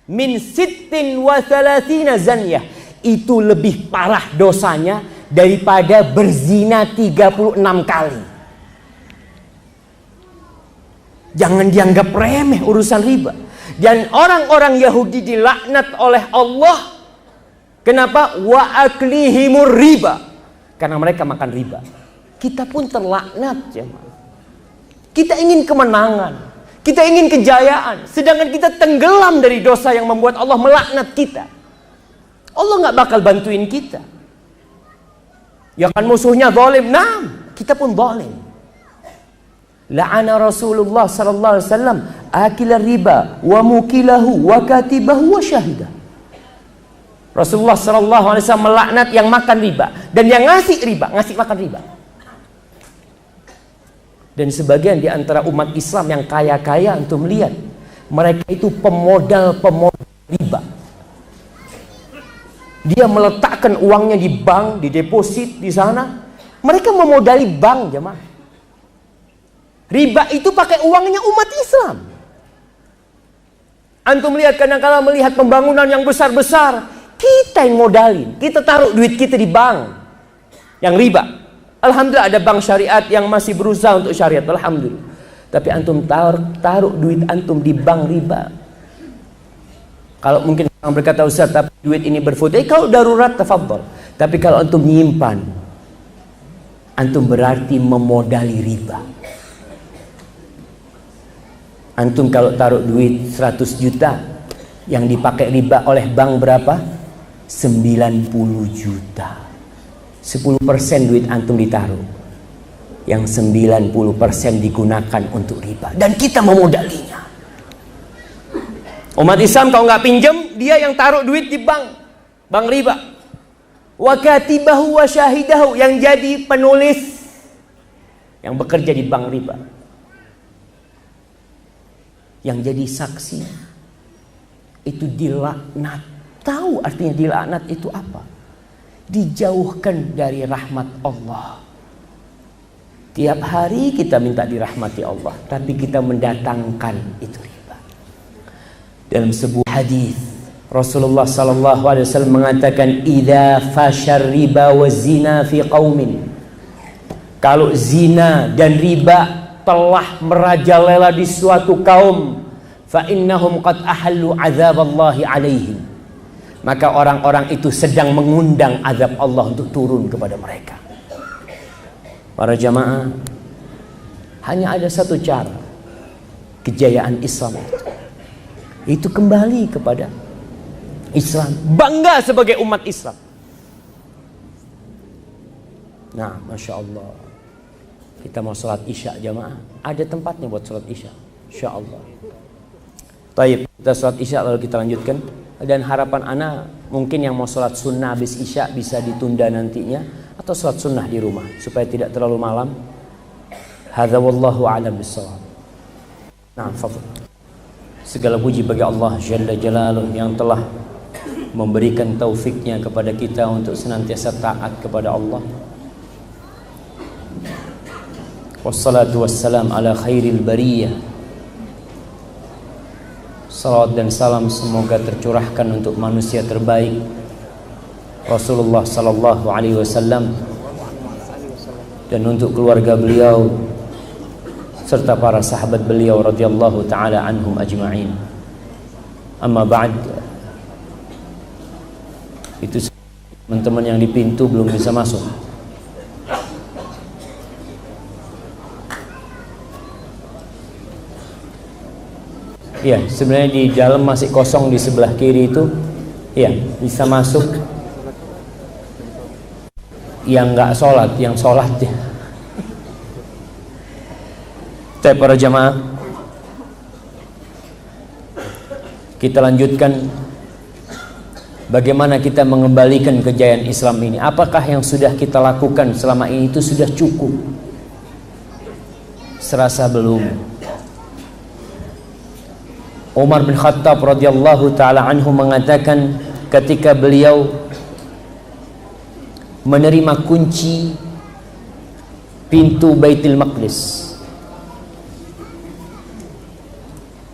min sittin wa thalathina zanyah. Itu lebih parah dosanya daripada berzina 36 kali. Jangan dianggap remeh urusan riba. Dan orang-orang Yahudi dilaknat oleh Allah. Kenapa? Wa aklihimur riba. Karena mereka makan riba. Kita pun terlaknat, jemaah. Kita ingin kemenangan. Kita ingin kejayaan, sedangkan kita tenggelam dari dosa yang membuat Allah melaknat kita. Allah nggak bakal bantuin kita. Ya kan musuhnya zalim, nah kita pun zalim. La'ana Rasulullah sallallahu alaihi wasallam akila riba wa mukilahu wa katibahu wa syahidah. Rasulullah sallallahu alaihi wasallam melaknat yang makan riba dan yang ngasih makan riba. Dan sebagian di antara umat Islam yang kaya-kaya untuk melihat mereka itu pemodal riba. Dia meletakkan uangnya di bank, di deposit di sana. Mereka memodali bank, jemaah. Riba itu pakai uangnya umat Islam. Antum melihat kadang-kala melihat pembangunan yang besar-besar, kita yang modalin, kita taruh duit kita di bank yang riba. Alhamdulillah ada bank syariat yang masih berusaha untuk syariat, alhamdulillah. Tapi antum taruh duit antum di bank riba. Kalau mungkin orang berkata, Ustaz, tapi duit ini berfoto, kalau darurat tafadhol. Tapi kalau antum nyimpan, antum berarti memodali riba. Antum kalau taruh duit 100 juta, yang dipakai riba oleh bank berapa? 90 juta. 10% duit antum ditaruh, yang 90% digunakan untuk riba, dan kita memodalinya. Umat Islam kalau nggak pinjam, dia yang taruh duit di bank riba. Wa katibahu wa syahidahu, yang jadi penulis, yang bekerja di bank riba, yang jadi saksi, itu dilaknat. Tahu artinya dilaknat itu apa? Dijauhkan dari rahmat Allah. Tiap hari kita minta dirahmati Allah, tapi kita mendatangkan itu riba. Dalam sebuah hadis Rasulullah sallallahu alaihi wasallam mengatakan, idza fashar riba wa zina fi qaumin, kalau zina dan riba telah merajalela di suatu kaum, fa innahum qad ahallu azaballahi alaihim, maka orang-orang itu sedang mengundang azab Allah untuk turun kepada mereka. Para jamaah, hanya ada satu cara kejayaan Islam itu kembali kepada Islam, bangga sebagai umat Islam. Nah, Masya Allah, kita mau sholat isya jamaah, ada tempatnya buat sholat isya, Insya Allah. Taib, kita sholat isya lalu kita lanjutkan. Dan harapan ana mungkin yang mau sholat sunnah habis isya bisa ditunda nantinya, atau sholat sunnah di rumah supaya tidak terlalu malam. Hadza wallahu a'lam bissawab. Nah, fadhil. Segala puji bagi Allah Jalla Jalaluh yang telah memberikan taufiknya kepada kita untuk senantiasa taat kepada Allah. Wassalatu wassalam ala khairil bariyah. Salawat dan salam semoga tercurahkan untuk manusia terbaik Rasulullah sallallahu alaihi wasallam, dan untuk keluarga beliau serta para sahabat beliau radhiyallahu taala anhum ajma'in. Amma ba'd. Itu teman-teman yang di pintu belum bisa masuk. Ya, sebenarnya di dalam masih kosong di sebelah kiri itu, ya bisa masuk. Yang nggak sholat, yang sholat ya. Para jamaah, kita lanjutkan bagaimana kita mengembalikan kejayaan Islam ini. Apakah yang sudah kita lakukan selama ini itu sudah cukup? Serasa belum. Umar bin Khattab radhiyallahu taala anhu mengatakan ketika beliau menerima kunci pintu Baitul Maqdis,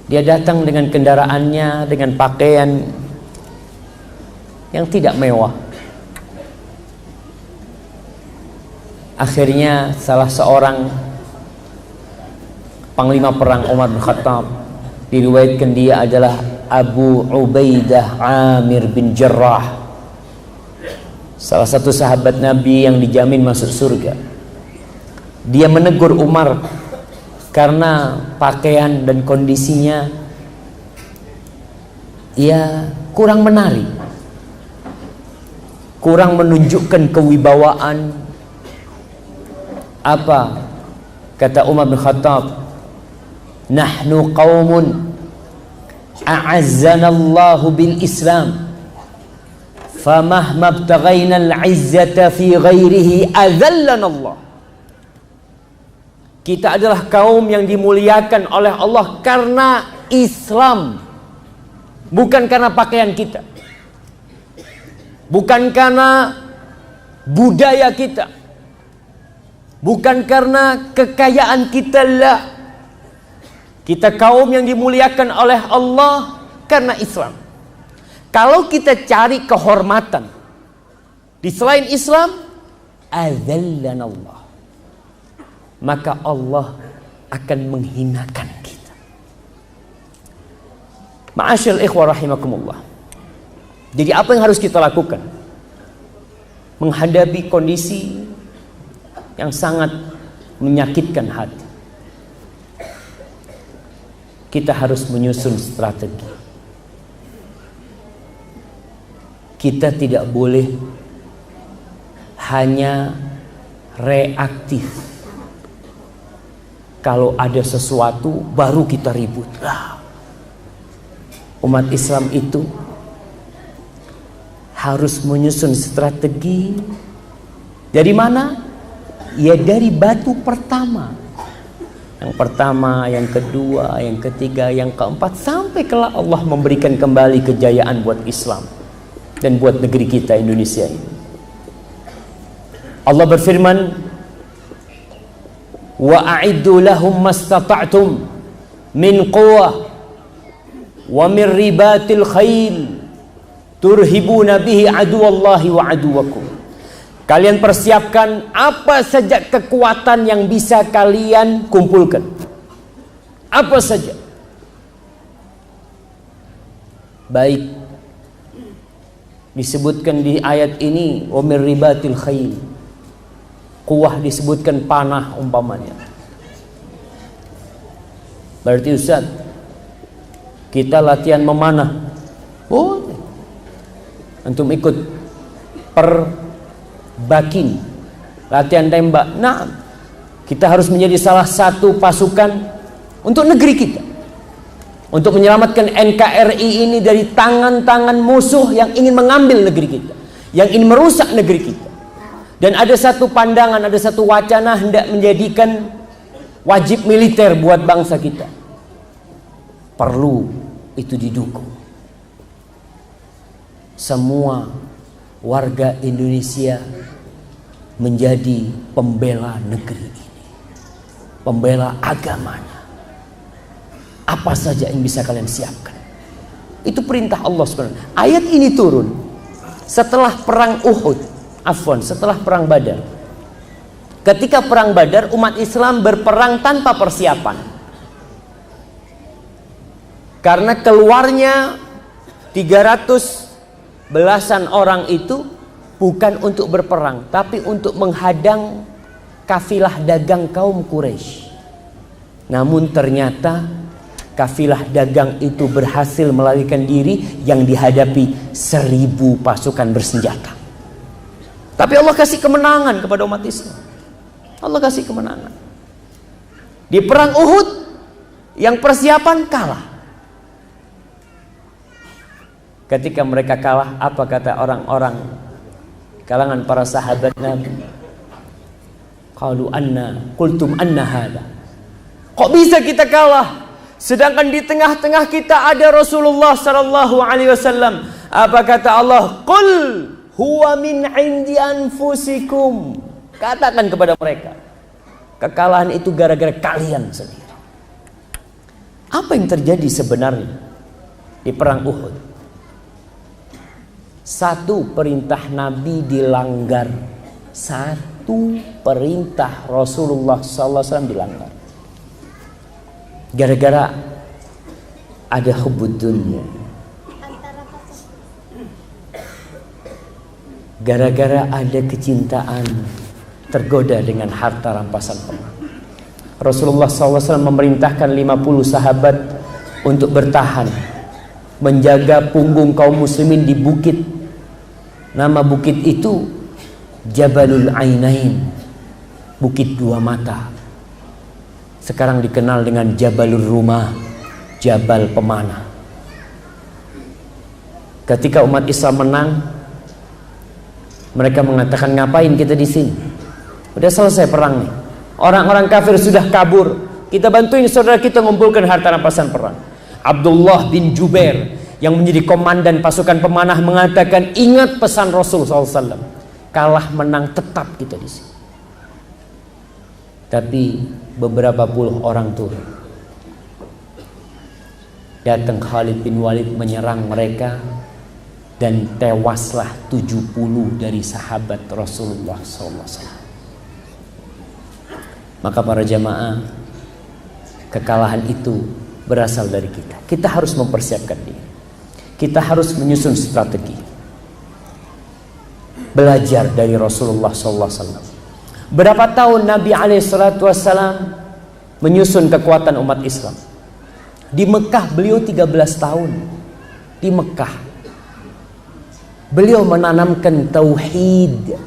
dia datang dengan kendaraannya, dengan pakaian yang tidak mewah. Akhirnya salah seorang panglima perang Umar bin Khattab, diriwayatkan dia adalah Abu Ubaidah Amir bin Jarrah, salah satu sahabat Nabi yang dijamin masuk surga. Dia menegur Umar karena pakaian dan kondisinya ya kurang menarik, kurang menunjukkan kewibawaan. Apa kata Umar bin Khattab? Nahnu qaumun a'azzana Allahu bil Islam, famahma btaghaina al-'izzata fi ghairihi adzallana Allah. Kita adalah kaum yang dimuliakan oleh Allah karena Islam, bukan karena pakaian kita, bukan karena budaya kita, bukan karena kekayaan kita. La, kita kaum yang dimuliakan oleh Allah karena Islam. Kalau kita cari kehormatan di selain Islam, adzallana Allah, maka Allah akan menghinakan kita. Ma'asyil ikhwah rahimakumullah. Jadi apa yang harus kita lakukan menghadapi kondisi yang sangat menyakitkan hati? Kita harus menyusun strategi. Kita tidak boleh hanya reaktif. Kalau ada sesuatu baru kita ribut. Umat Islam itu harus menyusun strategi. Dari mana? Ya dari batu pertama. Yang pertama, yang kedua, yang ketiga, yang keempat, sampai kelak Allah memberikan kembali kejayaan buat Islam dan buat negeri kita Indonesia ini. Allah berfirman, wa a'iddu lahum mastata'tum min quwwah wa min ribatil khail turhibuna bihi aduwallahi wa aduwakum. Kalian persiapkan apa saja kekuatan yang bisa kalian kumpulkan. Apa saja. Baik disebutkan di ayat ini wa min ribatil khail. Quwah disebutkan panah umpamanya. Berarti Ustaz, kita latihan memanah. Oh, Antum ikut perbakin, latihan tembak. Nah, kita harus menjadi salah satu pasukan untuk negeri kita, untuk menyelamatkan NKRI ini dari tangan-tangan musuh yang ingin mengambil negeri kita, yang ingin merusak negeri kita. Dan ada satu pandangan, ada satu wacana hendak menjadikan wajib militer buat bangsa kita. Perlu itu didukung. Semua warga Indonesia menjadi pembela negeri ini, pembela agamanya. Apa saja yang bisa kalian siapkan, itu perintah Allah SWT. Ayat ini turun setelah perang Uhud, setelah perang Badar. Ketika perang Badar, umat Islam berperang tanpa persiapan. Karena keluarnya 300 belasan orang itu bukan untuk berperang, tapi untuk menghadang kafilah dagang kaum Quraisy. Namun ternyata kafilah dagang itu berhasil melarikan diri, yang dihadapi 1000 pasukan bersenjata. Tapi Allah kasih kemenangan kepada umat Islam. Allah kasih kemenangan. Di perang Uhud, yang persiapan kalah. Ketika mereka kalah, apa kata orang-orang kalangan para sahabat Nabi? Qalu qultum anna hada. Kok bisa kita kalah? Sedangkan di tengah-tengah kita ada Rasulullah sallallahu alaihi wasallam. Apa kata Allah? Qul huwa min indi anfusikum. Katakan kepada mereka, kekalahan itu gara-gara kalian sendiri. Apa yang terjadi sebenarnya di perang Uhud? Satu perintah Nabi dilanggar, satu perintah Rasulullah SAW dilanggar. Gara-gara ada hubbud dunya, gara-gara ada kecintaan, tergoda dengan harta rampasan perang. Rasulullah SAW memerintahkan 50 sahabat untuk bertahan, menjaga punggung kaum muslimin di bukit. Nama bukit itu Jabalul Ainain, bukit dua mata. Sekarang dikenal dengan Jabalur Rumah, Jabal Pemanah. Ketika umat Islam menang, mereka mengatakan, ngapain kita di sini? Udah selesai perang nih. Orang-orang kafir sudah kabur. Kita bantuin saudara kita mengumpulkan harta rampasan perang. Abdullah bin Jubair yang menjadi komandan pasukan pemanah mengatakan, ingat pesan Rasul SAW, kalah menang tetap kita di sini. Tapi beberapa puluh orang turun. Datang Khalid bin Walid menyerang mereka, dan tewaslah 70 dari sahabat Rasulullah SAW. Maka para jamaah, kekalahan itu berasal dari kita. Kita harus mempersiapkan diri. Kita harus menyusun strategi. Belajar dari Rasulullah SAW. Berapa tahun Nabi SAW menyusun kekuatan umat Islam? Di Mekah beliau 13 tahun. Di Mekah beliau menanamkan tauhid,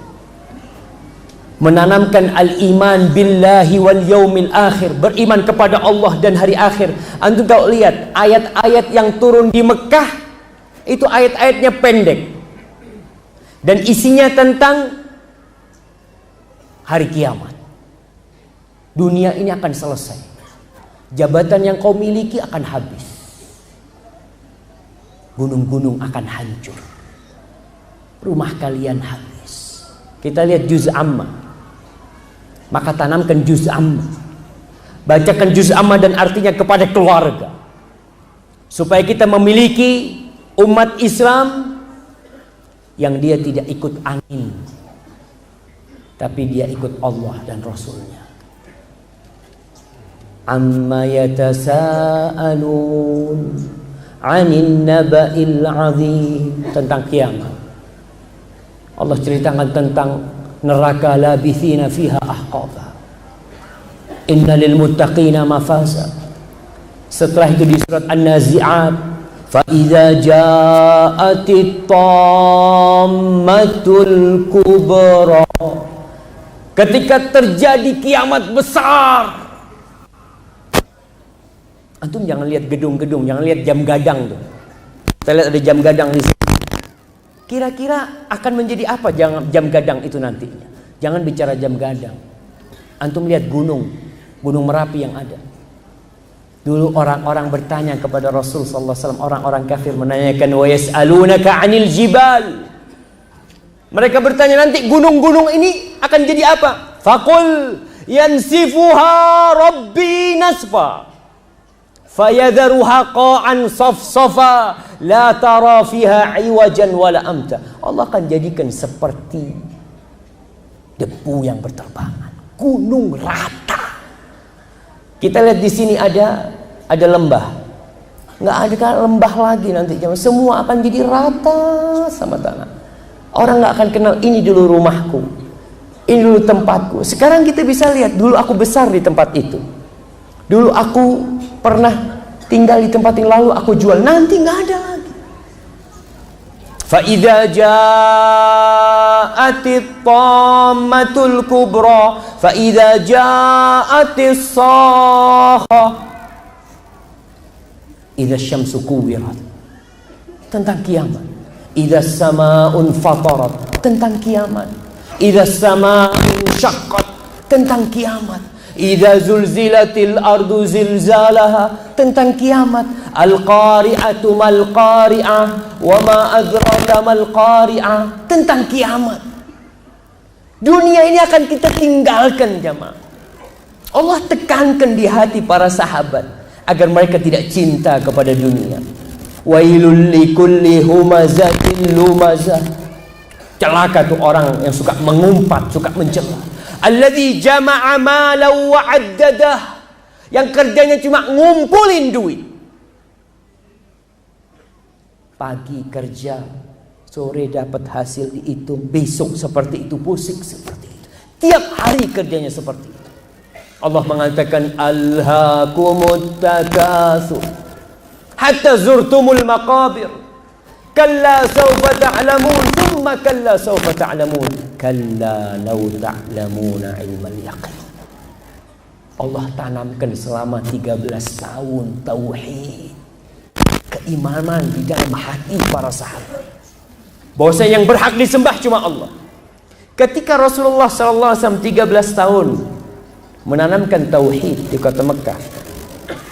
menanamkan al-iman billahi wal yaumil akhir, beriman kepada Allah dan hari akhir. Antum kalau lihat ayat-ayat yang turun di Mekah, itu ayat-ayatnya pendek dan isinya tentang hari kiamat. Dunia ini akan selesai, jabatan yang kau miliki akan habis, gunung-gunung akan hancur, rumah kalian habis. Kita lihat juz amma, maka tanamkan juz amma, bacakan juz amma dan artinya kepada keluarga, supaya kita memiliki umat Islam yang dia tidak ikut angin, tapi dia ikut Allah dan Rasulnya. Amma yatasa'alun 'anin naba'il 'azim, tentang kiamat. Allah ceritakan tentang neraka, labithina fiha ahqaba, inna lil muttaqina mafaza. Setelah itu di surat An-Nazi'at, فَإِذَا جَاءَتِ الطَّامَّةُ الْكُبْرَى. Ketika terjadi kiamat besar. Antum jangan lihat gedung-gedung, jangan lihat jam gadang tuh. Kita lihat ada jam gadang di sini. Kira-kira akan menjadi apa jam gadang itu nantinya? Jangan bicara jam gadang. Antum lihat gunung Merapi yang ada. Dulu orang-orang bertanya kepada Rasul sallallahu alaihi wasallam, orang-orang kafir menanyakan, wa yas'alunaka 'anil jibal. Mereka bertanya, nanti gunung-gunung ini akan jadi apa? Faqul yansifuha rabbi nasfa fayadharuha qa'an safsafa la tara fiha 'iwajan wala amta. Allah akan jadikan seperti debu yang berterbangan, gunung rata. Kita lihat di sini ada lembah, nggak ada lembah lagi nanti, semua akan jadi rata sama tanah. Orang nggak akan kenal ini dulu rumahku, ini dulu tempatku. Sekarang kita bisa lihat, dulu aku besar di tempat itu, dulu aku pernah tinggal di tempat yang lalu aku jual, nanti nggak ada lagi. فَإِذَا جَاءَتِ الطَّامَّةُ الْكُبْرَى فَإِذَا جَاءَتِ الصَّاخَّةُ إِذَا الشَّمْسُ كُوِّرَتْ, tentang kiamat. إِذَا السَّمَاءُ انفَطَرَتْ, tentang kiamat. إِذَا السَّمَاءُ انشَقَّتْ, tentang kiamat. Idza zulzilatil ardu zilzalaha, tentang kiamat. Al-qari'atu mal qari'ah wa ma adraka mal qari'ah, tentang kiamat. Dunia ini akan kita tinggalkan jamaah. Allah tekankan di hati para sahabat agar mereka tidak cinta kepada dunia. Wailul likulli humazatin lumazah. Celaka tuh orang yang suka mengumpat, suka mencela. Alladzi jama'a malan wa 'addadah, yang kerjanya cuma ngumpulin duit. Pagi kerja, sore dapat hasil dihitung, besok seperti itu, pusing seperti itu. Tiap hari kerjanya seperti itu. Allah mengatakan alhaakumut takatsur hatta zurtumul maqabir. Kalla sawfa ta'lamun, thumma kalla sawfa ta'lamun, kalla law ta'lamuna ilmal yaqin. Allah tanamkan selama 13 tahun tauhid, keimanan di dalam hati para sahabat, bahwasanya yang berhak disembah cuma Allah. Ketika Rasulullah SAW 13 tahun menanamkan tauhid di kota Mekah,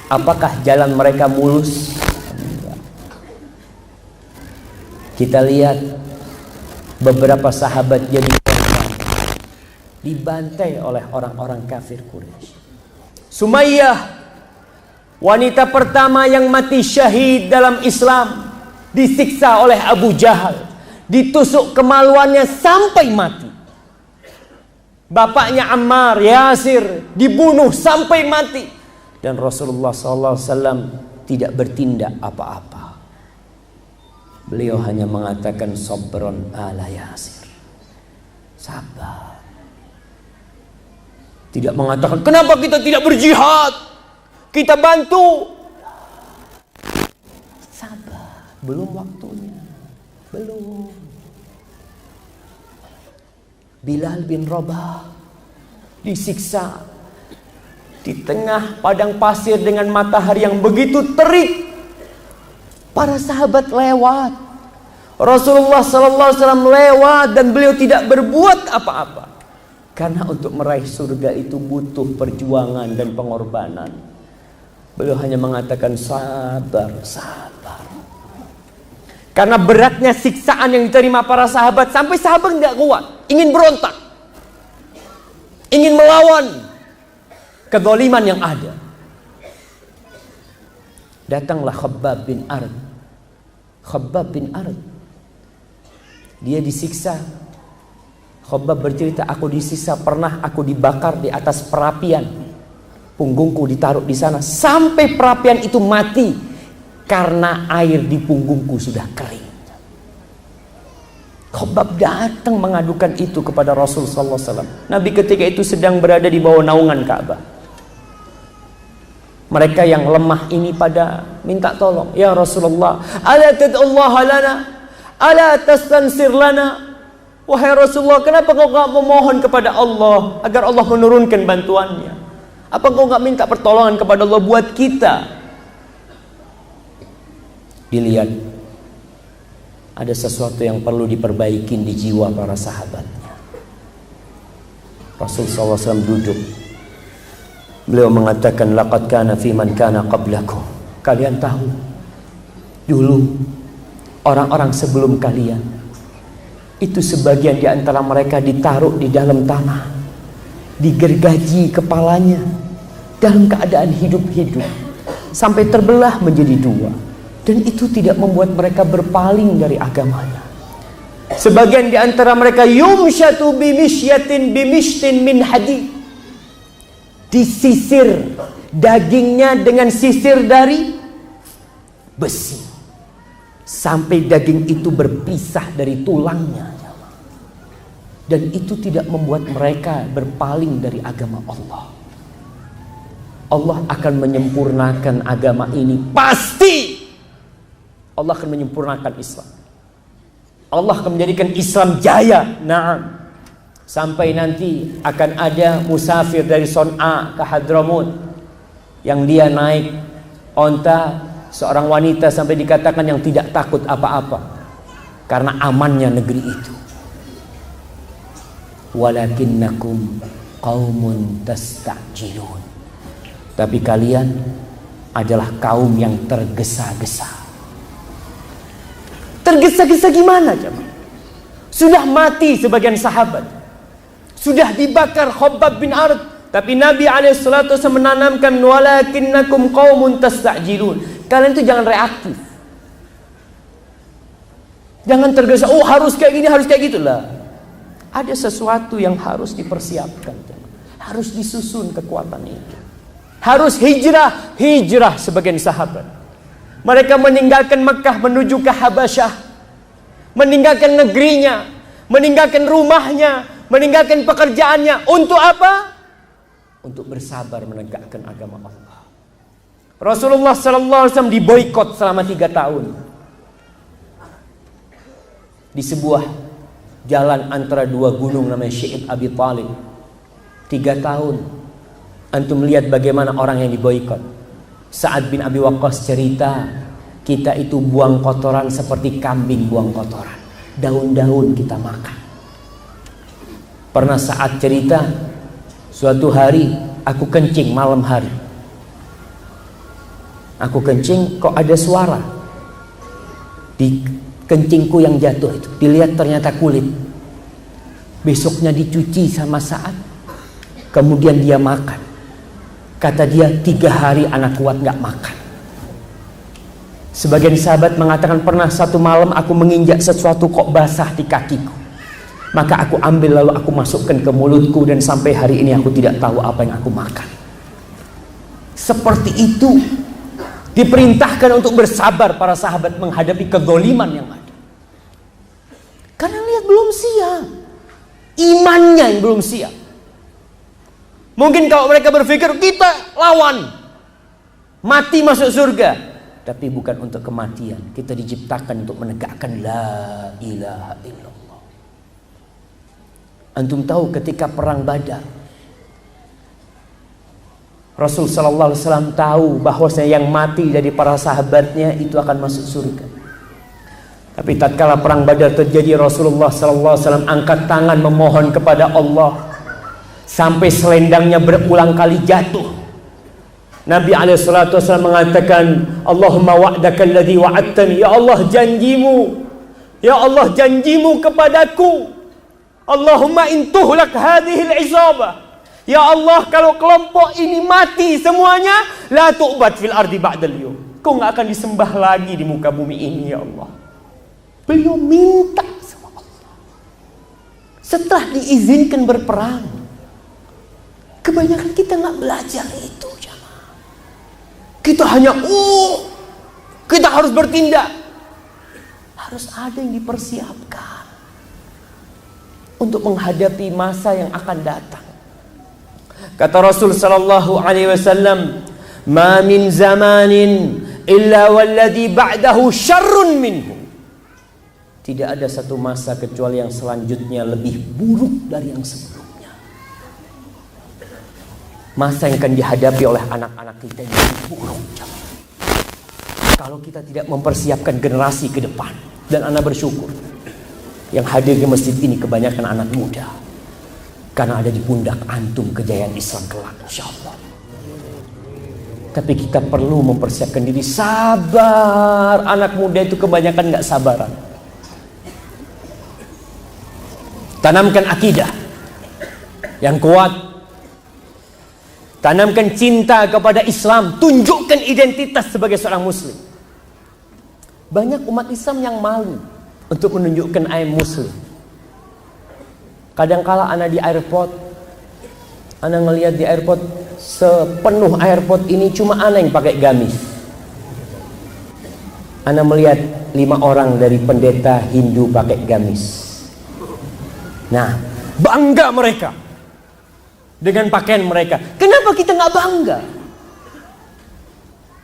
apakah jalan mereka mulus? Kita lihat beberapa sahabat jadi dibantai oleh orang-orang kafir Quraisy. Sumayyah, wanita pertama yang mati syahid dalam Islam, disiksa oleh Abu Jahal, ditusuk kemaluannya sampai mati. Bapaknya Ammar, Yasir, dibunuh sampai mati. Dan Rasulullah SAW tidak bertindak apa-apa. Beliau hanya mengatakan sabron ala Yasir, sabar. Tidak mengatakan kenapa kita tidak berjihad, kita bantu. Sabar, belum waktunya, belum. Bilal bin Rabah disiksa di tengah padang pasir dengan matahari yang begitu terik. Para sahabat lewat, Rasulullah SAW lewat, dan beliau tidak berbuat apa-apa. Karena untuk meraih surga itu butuh perjuangan dan pengorbanan. Beliau hanya mengatakan sabar, sabar. Karena beratnya siksaan yang diterima para sahabat, sampai sahabat tidak kuat, ingin berontak, ingin melawan kezaliman yang ada. Datanglah Khabbab bin Ard. Khabbab bin Ard, dia disiksa. Khabbab bercerita, aku disiksa, pernah aku dibakar di atas perapian, punggungku ditaruh di sana sampai perapian itu mati karena air di punggungku sudah kering. Khabbab datang mengadukan itu kepada Rasul sallallahu alaihi wasallam. Nabi ketika itu sedang berada di bawah naungan Ka'bah. Mereka yang lemah ini pada minta tolong, ya Rasulullah, ala tad'ullaha lana, ala tastansir lana. Wahai Rasulullah, kenapa kau enggak memohon kepada Allah agar Allah menurunkan bantuannya? Apa kau enggak minta pertolongan kepada Allah buat kita? Dilihat, ada sesuatu yang perlu diperbaiki di jiwa para sahabatnya. Rasul SAW duduk. Beliau mengatakan, laqad kana fi man kana qablakum. Kalian tahu, dulu orang-orang sebelum kalian itu sebagian di antara mereka ditaruh di dalam tanah, digergaji kepalanya dalam keadaan hidup-hidup sampai terbelah menjadi dua, dan itu tidak membuat mereka berpaling dari agamanya. Sebagian di antara mereka yumsyatu bimishtin min hadid, disisir dagingnya dengan sisir dari besi sampai daging itu berpisah dari tulangnya, dan itu tidak membuat mereka berpaling dari agama Allah. Allah akan menyempurnakan agama ini, pasti Allah akan menyempurnakan Islam. Allah akan menjadikan Islam jaya. Naam. Sampai nanti akan ada musafir dari Son'a ke Hadramut yang dia naik onta, seorang wanita sampai dikatakan yang tidak takut apa-apa karena amannya negeri itu. Walakinnakum qaumun tasta'jilun. Tapi kalian adalah kaum yang tergesa-gesa. Tergesa-gesa gimana jemaah? Sudah mati sebagian sahabat, sudah dibakar Khabbab bin Ard, tapi Nabi SAW menanamkan walakinnakum qaumun tasta'jilun. Kalian itu jangan reaktif, jangan tergesa, oh harus kayak gini, harus kayak gitulah. Ada sesuatu yang harus dipersiapkan, harus disusun kekuatan itu. Harus hijrah sebagian sahabat. Mereka meninggalkan Mekah menuju ke Habasyah, meninggalkan negerinya, meninggalkan rumahnya, meninggalkan pekerjaannya. Untuk apa? Untuk bersabar menegakkan agama Allah. Rasulullah SAW diboikot selama 3 tahun di sebuah jalan antara 2 gunung namanya Syi'ib Abi Thalib. 3 tahun. Antum lihat bagaimana orang yang diboikot. Sa'ad bin Abi Waqqas cerita, kita itu buang kotoran seperti kambing buang kotoran. Daun-daun kita makan. Pernah Sa'ad cerita, suatu hari aku kencing malam hari. Aku kencing, kok ada suara di kencingku yang jatuh itu. Dilihat ternyata kulit. Besoknya dicuci sama Sa'ad, kemudian dia makan. Kata dia, 3 hari anak kuat gak makan. Sebagian sahabat mengatakan, pernah satu malam aku menginjak sesuatu kok basah di kakiku. Maka aku ambil lalu aku masukkan ke mulutku, dan sampai hari ini aku tidak tahu apa yang aku makan. Seperti itu diperintahkan untuk bersabar para sahabat menghadapi kezaliman yang ada. Karena lihat belum siap, imannya yang belum siap. Mungkin kalau mereka berpikir kita lawan, mati masuk surga, tapi bukan untuk kematian. Kita diciptakan untuk menegakkan la ilaha illallah. Antum tahu ketika perang Badar, Rasul sallallahu alaihi wasallam tahu bahwasanya yang mati dari para sahabatnya itu akan masuk surga. Tapi tatkala perang Badar terjadi, Rasulullah sallallahu alaihi wasallam angkat tangan memohon kepada Allah sampai selendangnya berulang kali jatuh. Nabi alaihi salatu wasallam mengatakan, Allahumma wa'daka alladhi wa'adtani, ya Allah janjimu, ya Allah janjimu kepadaku, Allahumma intuhlak hadhil isabah, ya Allah kalau kelompok ini mati semuanya, la tu'bad fil ardi ba'dal yawm, kau gak akan disembah lagi di muka bumi ini ya Allah. Beliau minta sama Allah setelah diizinkan berperang. Kebanyakan kita gak belajar itu, jamaah. Kita hanya kita harus bertindak. Harus ada yang dipersiapkan untuk menghadapi masa yang akan datang. Kata Rasul sallallahu alaihi wasallam, Ma min zamanin illa walladhi ba'dahu syarrun minhu. Tidak ada satu masa kecuali yang selanjutnya lebih buruk dari yang sebelumnya. Masa yang akan dihadapi oleh anak-anak kita ini buruk. Kalau kita tidak mempersiapkan generasi ke depan. Dan Ana bersyukur yang hadir ke masjid ini kebanyakan anak muda, karena ada di pundak antum kejayaan Islam kelak, insyaallah. Tapi kita perlu mempersiapkan diri. Sabar. Anak muda itu kebanyakan gak sabaran. Tanamkan akidah yang kuat. Tanamkan cinta kepada Islam. Tunjukkan identitas sebagai seorang muslim. Banyak umat Islam yang malu untuk menunjukkan I am muslim. Kadangkala ana di airport, ana ngelihat di airport, sepenuh airport ini cuma ana yang pakai gamis. Ana melihat 5 orang dari pendeta Hindu pakai gamis. Nah, bangga mereka dengan pakaian mereka. Kenapa kita nggak bangga?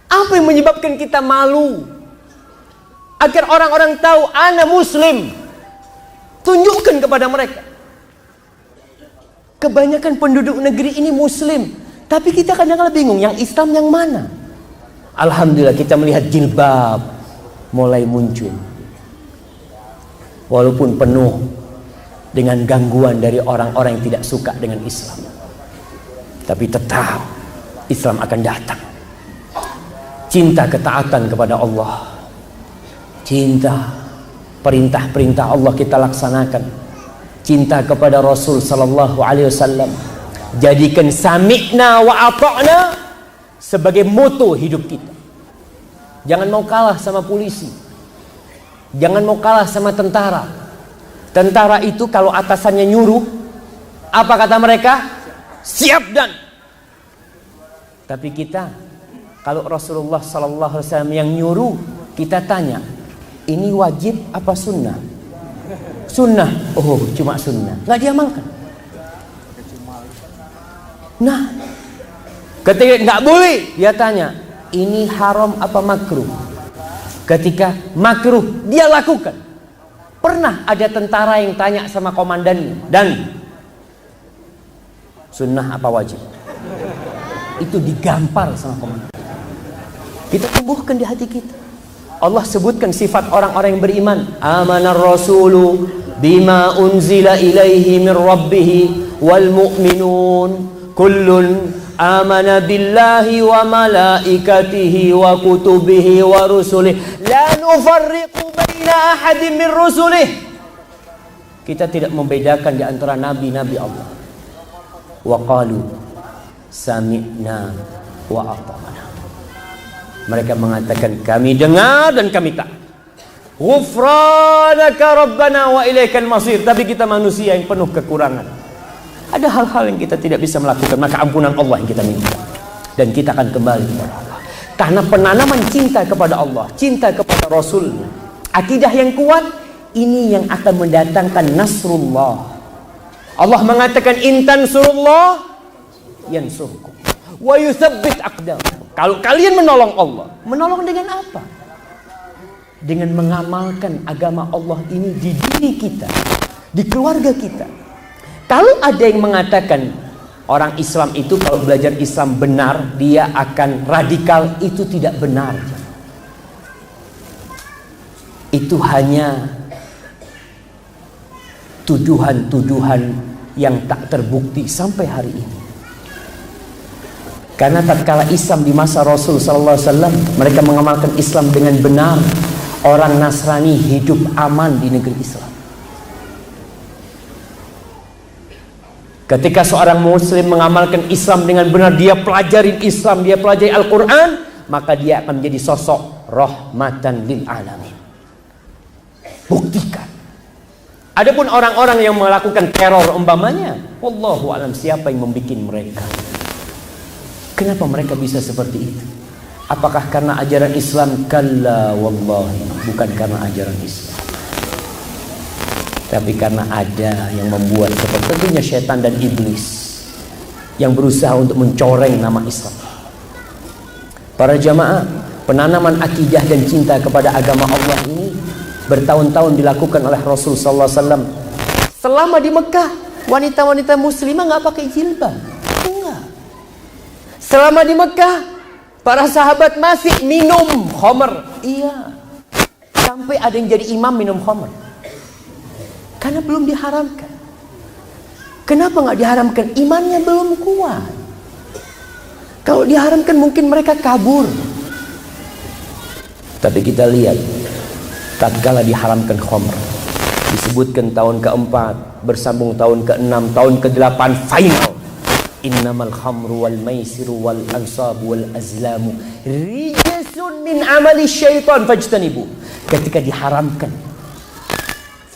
Apa yang menyebabkan kita malu? Agar orang-orang tahu ana muslim. Tunjukkan kepada mereka. Kebanyakan penduduk negeri ini muslim, tapi kita kadang-kadang bingung yang Islam yang mana. Alhamdulillah kita melihat jilbab mulai muncul. Walaupun penuh dengan gangguan dari orang-orang yang tidak suka dengan Islam, tapi tetap Islam akan datang. Cinta ketaatan kepada Allah, cinta perintah-perintah Allah kita laksanakan, cinta kepada Rasul sallallahu alaihi wasallam. Jadikan sami'na wa ata'na sebagai moto hidup kita. Jangan mau kalah sama polisi. Jangan mau kalah sama tentara. Tentara itu kalau atasannya nyuruh, apa kata mereka? Siap dan. Tapi kita, kalau Rasulullah sallallahu alaihi wasallam yang nyuruh, kita tanya, ini wajib apa sunnah? Sunnah. Oh, cuma sunnah. Nggak diamalkan. Nah, ketika nggak boleh, dia tanya, ini haram apa makruh? Ketika makruh, dia lakukan. Pernah ada tentara yang tanya sama komandannya, dan sunnah apa wajib? Itu digampar sama komandan. Kita tumbuhkan di hati kita. Allah sebutkan sifat orang-orang yang beriman. Amanar rasulu bima unzila ilaihi min rabbih wal mu'minun kullun amana billahi wa malaikatihi wa kutubihi wa rusulih la nufarriqu baina ahadin min rusulih. Kita tidak membedakan di antara nabi-nabi Allah. Wa qalu sami'na wa ata'na. Mereka mengatakan kami dengar dan kami taat. Ghufranaka rabbana wa ilaikal masir. Tapi kita manusia yang penuh kekurangan. Ada hal-hal yang kita tidak bisa melakukan, maka ampunan Allah yang kita minta. Dan kita akan kembali kepada Allah. Karena penanaman cinta kepada Allah, cinta kepada Rasulnya, akidah yang kuat, ini yang akan mendatangkan nasrullah. Allah mengatakan intan surullah yansurkum wa yuthabbit aqdamakum. Kalau kalian menolong Allah, menolong dengan apa? Dengan mengamalkan agama Allah ini di diri kita, di keluarga kita. Kalau ada yang mengatakan orang Islam itu kalau belajar Islam benar, dia akan radikal, itu tidak benar. Itu hanya tuduhan-tuduhan yang tak terbukti sampai hari ini. Karena tatkala Islam di masa Rasul sallallahu alaihi wasallam, mereka mengamalkan Islam dengan benar. Orang Nasrani hidup aman di negeri Islam. Ketika seorang muslim mengamalkan Islam dengan benar, dia pelajari Islam, dia pelajari Al-Quran, maka dia akan menjadi sosok rahmatan lil alamin. Buktikan. Adapun orang-orang yang melakukan teror umpamanya, wallahu alam siapa yang membuat mereka. Kenapa mereka bisa seperti itu? Apakah karena ajaran Islam? Kalla wallahi, bukan karena ajaran Islam. Tapi karena ada yang membuat seperti tentunya syaitan dan iblis yang berusaha untuk mencoreng nama Islam. Para jamaah, penanaman akidah dan cinta kepada agama Allah ini bertahun-tahun dilakukan oleh Rasul sallallahu alaihi wasallam. Selama di Mekah, wanita-wanita muslimah nggak pakai jilbab. Enggak. Selama di Mekah, para sahabat masih minum khamr. Iya. Sampai ada yang jadi imam minum khamr. Karena belum diharamkan. Kenapa nggak diharamkan? Imannya belum kuat. Kalau diharamkan mungkin mereka kabur. Tapi kita lihat, tatkala diharamkan khamr, disebutkan tahun keempat, bersambung tahun ke-6, tahun ke-8, final. Innamal khamru wal maisiru wal ansabu wal azlamu rijsun min amali syaitan fajtanibu. Ketika diharamkan,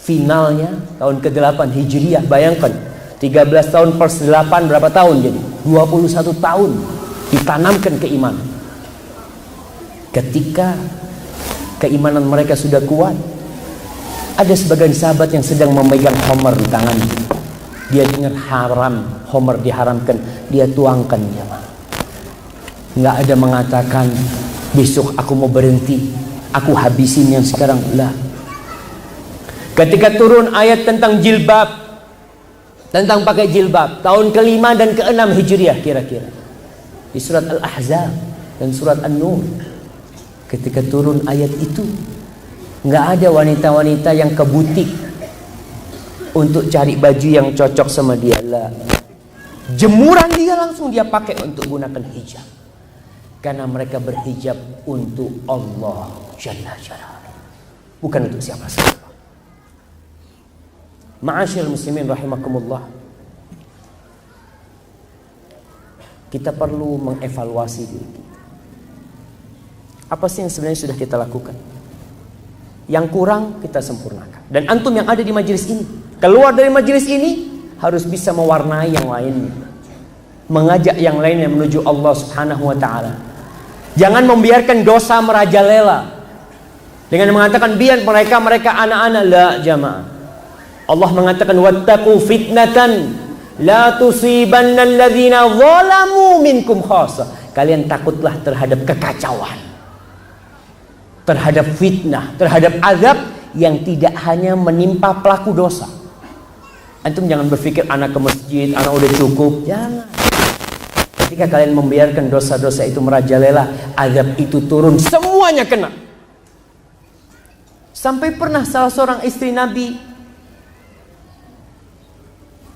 finalnya tahun ke-8 Hijriah, bayangkan 13 tahun plus 8 berapa tahun jadi? 21 tahun ditanamkan keimanan. Ketika keimanan mereka sudah kuat, ada sebagian sahabat yang sedang memegang khamr di tangannya. Dia dengar haram, khamr diharamkan, dia tuangkan jemaah. Nggak ada mengatakan besok aku mau berhenti, aku habisin yang sekarang. Lah. Ketika turun ayat tentang jilbab, tentang pakai jilbab, tahun ke-5 dan ke-6 Hijriah kira-kira, di surat Al-Ahzab dan surat An-Nur, ketika turun ayat itu, nggak ada wanita-wanita yang ke butik untuk cari baju yang cocok sama dia. Lah. Jemuran dia langsung dia pakai untuk gunakan hijab, karena mereka berhijab untuk Allah Jalla Jalaluhu, bukan untuk siapa-siapa. Ma'asyiral muslimin rahimakumullah, kita perlu mengevaluasi diri kita. Apa sih yang sebenarnya sudah kita lakukan? Yang kurang kita sempurnakan. Dan antum yang ada di majelis ini, keluar dari majelis ini harus bisa mewarnai yang lainnya, mengajak yang lainnya menuju Allah Subhanahu wa taala. Jangan membiarkan dosa merajalela dengan mengatakan biar mereka anak-anak. La jamaah. Allah mengatakan wattaqu fitnatan la tusibanna alladzina zalamu minkum khassah. Kalian takutlah terhadap kekacauan, terhadap fitnah, terhadap azab yang tidak hanya menimpa pelaku dosa. Antum jangan berpikir anak ke masjid, anak udah cukup. Jangan. Ketika kalian membiarkan dosa-dosa itu merajalela, azab itu turun, semuanya kena. Sampai pernah salah seorang istri Nabi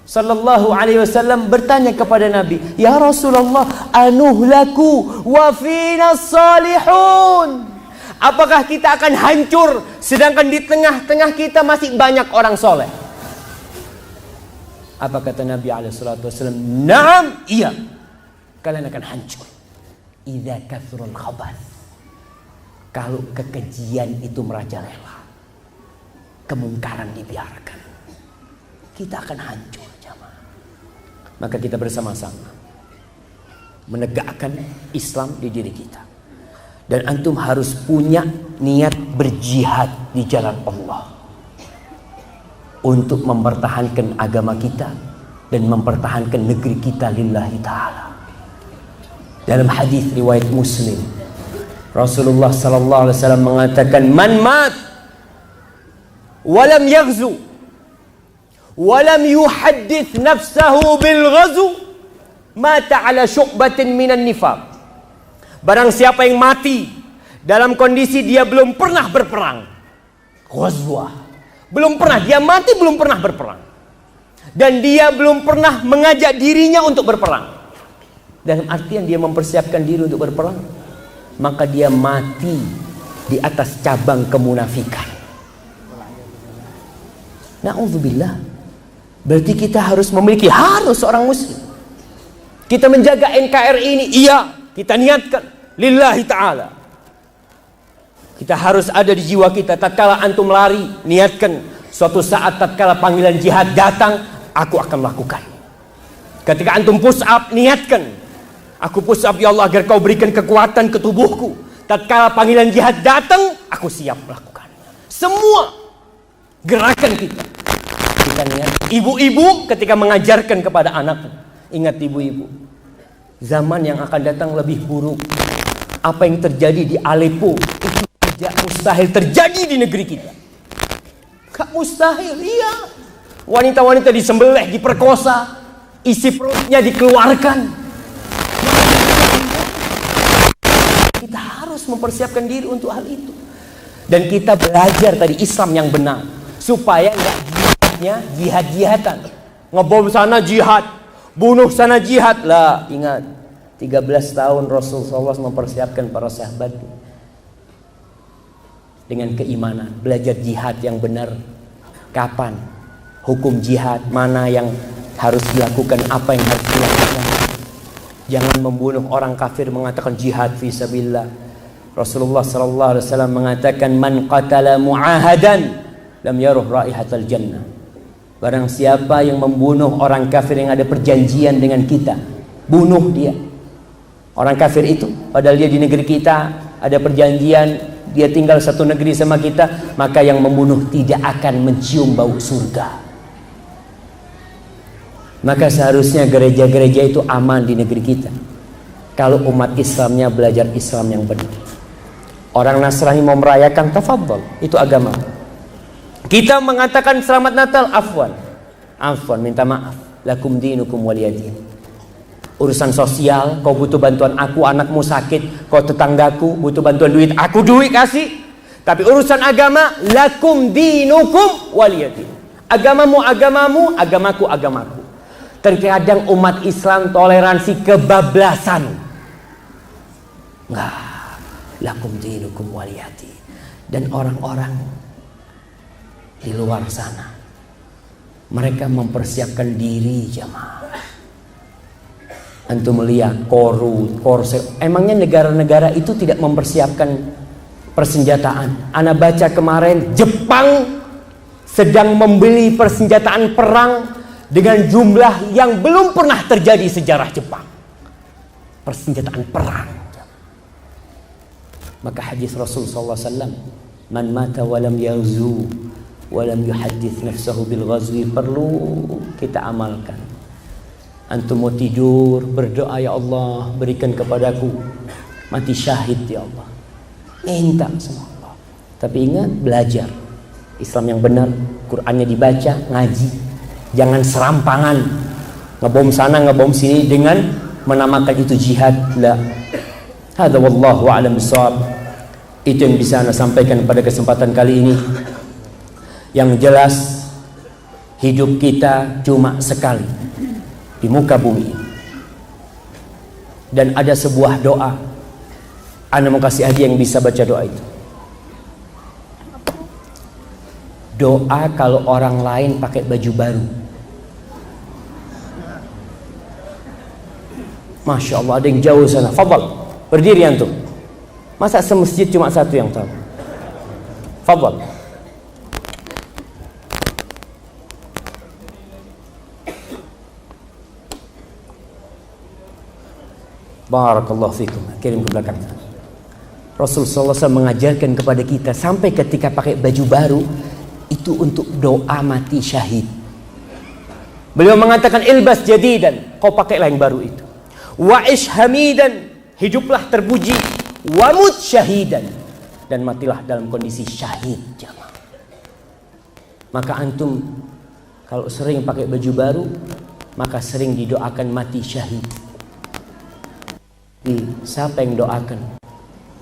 Sallallahu alaihi wasallam bertanya kepada Nabi, "Ya Rasulullah, anuhlaku wa fina salihun?" Apakah kita akan hancur sedangkan di tengah-tengah kita masih banyak orang soleh? Apa kata Nabi SAW? Naam, iya. Kalian akan hancur. Idza kathrul khabath. Kalau kekejian itu merajalela, kemungkaran dibiarkan, kita akan hancur. Maka kita bersama-sama menegakkan Islam di diri kita. Dan antum harus punya niat berjihad di jalan Allah untuk mempertahankan agama kita dan mempertahankan negeri kita lillahi ta'ala. Dalam hadis riwayat Muslim, Rasulullah sallallahu alaihi wasallam mengatakan, "Man mat walam yaghzu walam yuhaddits nafsahu bil ghazu mata ala syu'batin minan nifaq." Barang siapa yang mati dalam kondisi dia belum pernah berperang, ghazwah, belum pernah, dia mati belum pernah berperang, dan dia belum pernah mengajak dirinya untuk berperang, dalam artian dia mempersiapkan diri untuk berperang, maka dia mati di atas cabang kemunafikan. Na'udzubillah. Berarti kita harus memiliki, harus seorang muslim, kita menjaga NKRI ini, iya, kita niatkan lillahi ta'ala. Kita harus ada di jiwa kita. Tatkala antum lari, niatkan suatu saat tatkala panggilan jihad datang, aku akan lakukan. Ketika antum push up, niatkan, aku push up ya Allah agar kau berikan kekuatan ke tubuhku. Tatkala panggilan jihad datang, aku siap melakukan. Semua gerakan kita niat. Ibu-ibu ketika mengajarkan kepada anak, ingat ibu-ibu, zaman yang akan datang lebih buruk. Apa yang terjadi di Aleppo itu tidak mustahil terjadi di negeri kita. Gak mustahil, iya. Wanita-wanita disembelih, diperkosa, isi perutnya dikeluarkan. Kita harus mempersiapkan diri untuk hal itu. Dan kita belajar tadi Islam yang benar, supaya enggak jihad-jihatan. Ngebom sana jihad, bunuh sana jihad. Lah, ingat, 13 tahun Rasulullah SAW mempersiapkan para sahabat dengan keimanan, belajar jihad yang benar. Kapan hukum jihad, mana yang harus dilakukan, apa yang harus dilakukan. Jangan membunuh orang kafir mengatakan jihad fi sabilillah. Rasulullah SAW mengatakan, man qatala mu'ahadan lam yaruh raihatal jannah. Barang siapa yang membunuh orang kafir yang ada perjanjian dengan kita, bunuh dia. Orang kafir itu, padahal dia di negeri kita, ada perjanjian, dia tinggal satu negeri sama kita, maka yang membunuh tidak akan mencium bau surga. Maka seharusnya gereja-gereja itu aman di negeri kita, kalau umat Islamnya belajar Islam yang benar. Orang Nasrani mau merayakan, tafadhol, itu agama. Kita mengatakan selamat Natal, afwan, minta maaf. Lakum dinukum waliyadin. Urusan sosial, kau butuh bantuan aku, anakmu sakit, kau tetanggaku butuh bantuan duit, aku duit kasih. Tapi urusan agama, lakum dinukum waliyadin. Agamamu agamamu, agamaku agamaku. Terkadang umat Islam toleransi kebablasan. Enggak, lakum dinukum waliyadin. Dan orang-orang di luar sana, mereka mempersiapkan diri, jamaah. Antum melihat korse. Emangnya negara-negara itu tidak mempersiapkan persenjataan? Ana baca kemarin Jepang sedang membeli persenjataan perang dengan jumlah yang belum pernah terjadi sejarah Jepang. Persenjataan perang. Maka hadis Rasul SAW, man mata walam yaghzu walam yuhaddits nafsahu bil ghazwi, perlu kita amalkan. Antum mau tidur, berdoa, ya Allah berikan kepadaku mati syahid, ya Allah, minta sama Allah. Tapi ingat, belajar Islam yang benar, Qur'annya dibaca, ngaji, jangan serampangan, ngebom sana ngebom sini dengan menamakan itu jihad. La, hadza wallahu a'lam bissawab. Itu yang bisa Anda sampaikan pada kesempatan kali ini. Yang jelas, hidup kita cuma sekali di muka bumi. Dan ada sebuah doa, Anda mau kasih hadiah yang bisa baca doa itu. Doa kalau orang lain pakai baju baru. Masya Allah, ada yang jauh sana. Fadhal, berdiri antum. Masa semasjid cuma satu yang tahu? Fadhal. Barakallahu fikum. Kirim ke belakang. Rasulullah SAW mengajarkan kepada kita, sampai ketika pakai baju baru itu untuk doa mati syahid. Beliau mengatakan, ilbas jadidan, kau pakailah yang baru itu. Wa'ish hamidan, hiduplah terpuji. Wamut syahidan, dan matilah dalam kondisi syahid, jamaah. Maka antum kalau sering pakai baju baru, maka sering didoakan mati syahid. Siapa yang doakan?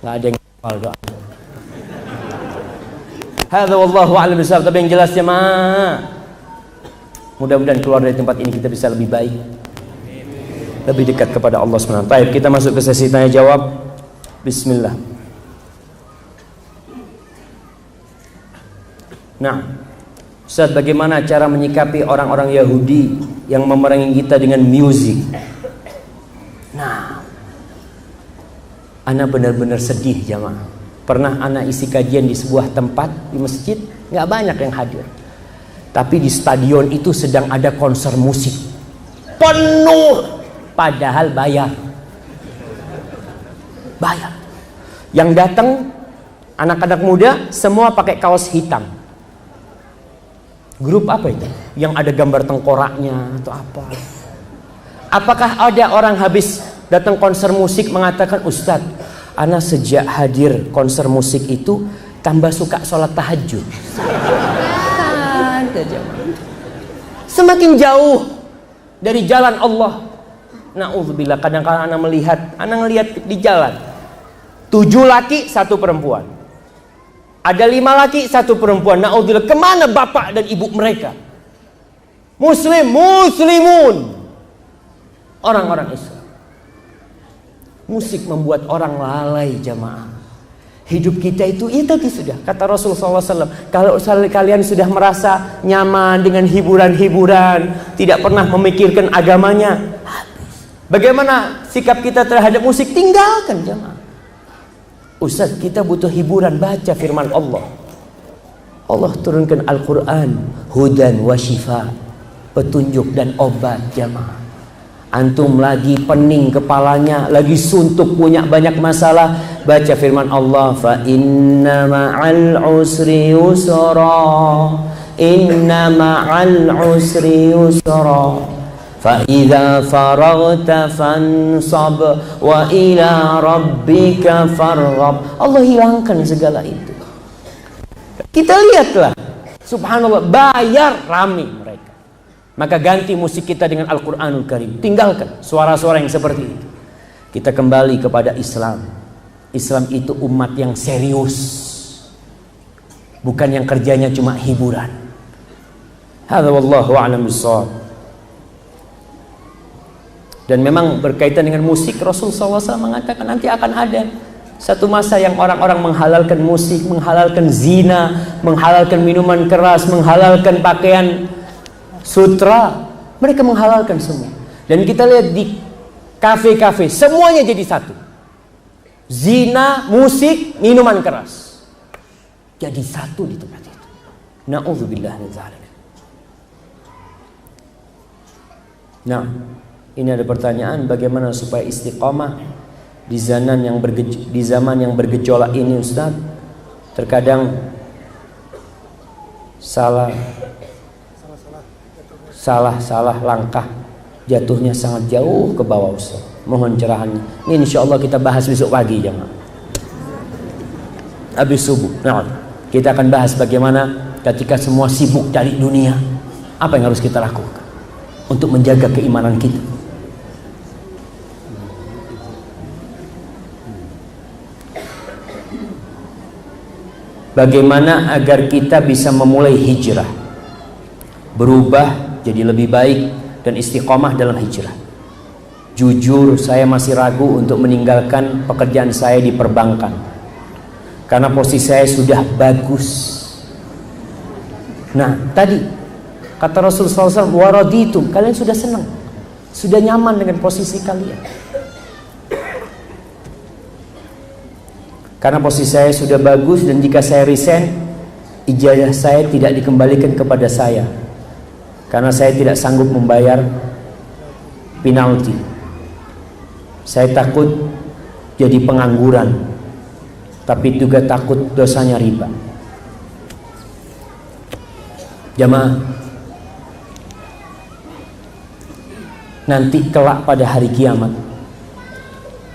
Gak ada yang hafal doa. Hadza wallahu a'lam bishawab. Tapi yang jelas, jemaah, mudah-mudahan keluar dari tempat ini kita bisa lebih baik, lebih dekat kepada Allah SWT. Baik, kita masuk ke sesi tanya jawab. Bismillah. Nah, Ustaz, bagaimana cara menyikapi orang-orang Yahudi yang memerangi kita dengan musik? Nah, ana benar-benar sedih, jamaah. Pernah ana isi kajian di sebuah tempat di masjid, nggak banyak yang hadir. Tapi di stadion itu sedang ada konser musik, penuh, padahal bayar. Yang datang anak-anak muda semua pakai kaos hitam. Grup apa itu? Yang ada gambar tengkoraknya atau apa? Apakah ada orang habis datang konser musik mengatakan, Ustadz, Ana sejak hadir konser musik itu tambah suka sholat tahajud. Semakin jauh dari jalan Allah. Na'udzubillah, kadang-kadang ana ngelihat di jalan 7 laki 1 perempuan, ada 5 laki 1 perempuan. Na'udzubillah, kemana bapak dan ibu mereka? Muslimun, orang-orang Islam. Musik membuat orang lalai jamaah. Hidup kita itu, tadi sudah kata Rasulullah SAW, kalau kalian sudah merasa nyaman dengan hiburan-hiburan, tidak pernah memikirkan agamanya, habis. Bagaimana sikap kita terhadap musik? Tinggalkan jamaah. Ustaz, kita butuh hiburan, baca firman Allah. Allah turunkan Al-Quran, hudan wa shifa, petunjuk dan obat jamaah. Antum lagi pening kepalanya, lagi suntuk, punya banyak masalah, baca firman Allah, fa inna ma'al usri yusra, inna ma'al usri yusra, fa idza faraghta fansab wa ila rabbika farghab. Allah hilangkan segala itu. Kita lihatlah, subhanallah, bayar rame mereka. Maka ganti musik kita dengan Al-Quranul Karim. Tinggalkan suara-suara yang seperti itu. Kita kembali kepada Islam. Islam itu umat yang serius, bukan yang kerjanya cuma hiburan. Hadza wallahu a'lam bissawab. Dan memang berkaitan dengan musik, Rasul SAW mengatakan nanti akan ada satu masa yang orang-orang menghalalkan musik, menghalalkan zina, menghalalkan minuman keras, menghalalkan pakaian sutra, mereka menghalalkan semua. Dan kita lihat di kafe-kafe semuanya jadi satu. Zina, musik, minuman keras jadi satu di tempat itu. Na'udzubillah min dzalik. Nah, ini ada pertanyaan, bagaimana supaya istiqamah di zaman yang bergejolak ini Ustaz? Terkadang salah langkah, jatuhnya sangat jauh ke bawah Ustaz. Mohon cerahannya. Ini insyaallah kita bahas besok pagi jemaah. Habis subuh. Nah, kita akan bahas bagaimana ketika semua sibuk cari dunia, apa yang harus kita lakukan untuk menjaga keimanan kita. Bagaimana agar kita bisa memulai hijrah, berubah jadi lebih baik dan istiqomah dalam hijrah. Jujur, saya masih ragu untuk meninggalkan pekerjaan saya di perbankan karena posisi saya sudah bagus. Nah, tadi kata Rasulullah SAW, waraditum, kalian sudah senang, sudah nyaman dengan posisi kalian. Karena posisi saya sudah bagus, dan jika saya resign, ijazah saya tidak dikembalikan kepada saya karena saya tidak sanggup membayar penalti. Saya takut jadi pengangguran, tapi juga takut dosanya riba. Jamaah, nanti kelak pada hari kiamat,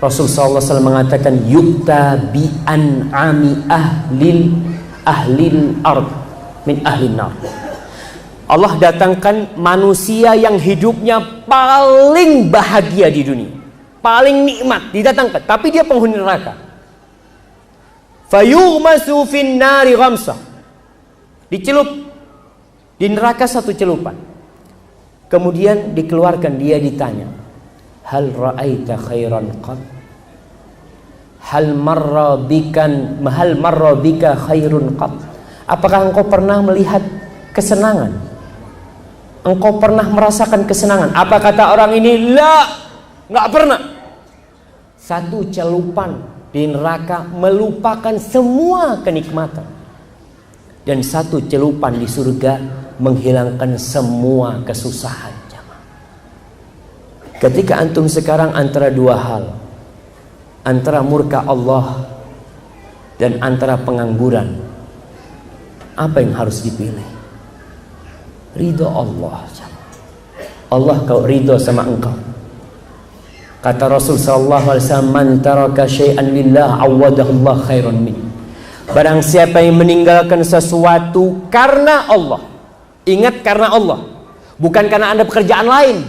Rasulullah SAW mengatakan, yukta bi an'ami ahlil ard min ahlin nar. Allah datangkan manusia yang hidupnya paling bahagia di dunia, paling nikmat, didatangkan, tapi dia penghuni neraka. Fayughmasu fin nari ghamsah, dicelup di neraka satu celupan. Kemudian dikeluarkan, dia ditanya, hal ra'aita khairan qad? Hal marra bika khairun qad? Apakah engkau pernah melihat kesenangan? Engkau pernah merasakan kesenangan? Apa kata orang ini? La, nggak pernah. Satu celupan di neraka melupakan semua kenikmatan, dan satu celupan di surga menghilangkan semua kesusahan. Ketika antum sekarang antara dua hal, antara murka Allah dan antara pengangguran, apa yang harus dipilih? Ridho Allah. Allah kalau ridho sama engkau, Kata Rasul sallallahu alaihi wasallam, "Man taraka syai'an lillah awadahu Allah khairan min." Barang siapa yang meninggalkan sesuatu karena Allah. Ingat, karena Allah, bukan karena Anda pekerjaan lain.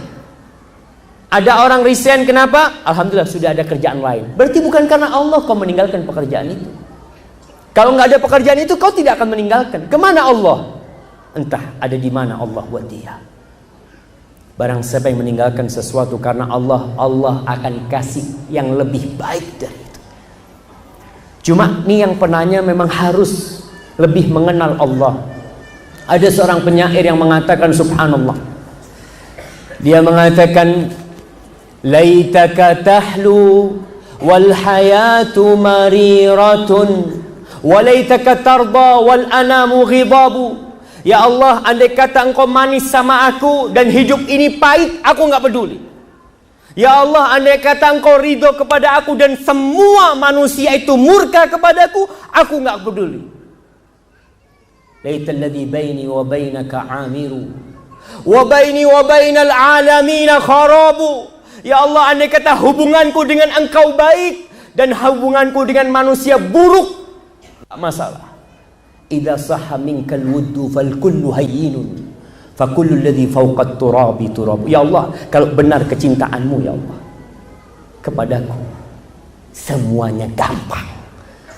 Ada orang resign, kenapa? Alhamdulillah sudah ada kerjaan lain. Berarti bukan karena Allah kau meninggalkan pekerjaan itu. Kalau nggak ada pekerjaan itu, kau tidak akan meninggalkan. Kemana Allah? Entah ada di mana Allah buat dia. Barang siapa yang meninggalkan sesuatu karena Allah, Allah akan kasih yang lebih baik dari itu. Cuma nih yang penanya memang harus lebih mengenal Allah. Ada seorang penyair yang mengatakan, subhanallah, dia mengatakan, laitaka tahlu wal hayatu mariratun walaitaka tarda wal anamu ghidabu. Ya Allah, andai kata engkau manis sama aku dan hidup ini pahit, aku nggak peduli. Ya Allah, andai kata engkau ridho kepada aku dan semua manusia itu murka kepadaku, aku nggak peduli. Laital ladzi baini wa bainaka amiru wa baini wa bainal alamin kharabu. Ya Allah, andai kata hubunganku dengan engkau baik dan hubunganku dengan manusia buruk, tak masalah. Idza sahha minkal wuddu fal kullu hayyinun fa kullu alladhi fawqa turabi turab. Ya Allah, kalau benar kecintaanmu ya Allah kepadaku, semuanya gampang.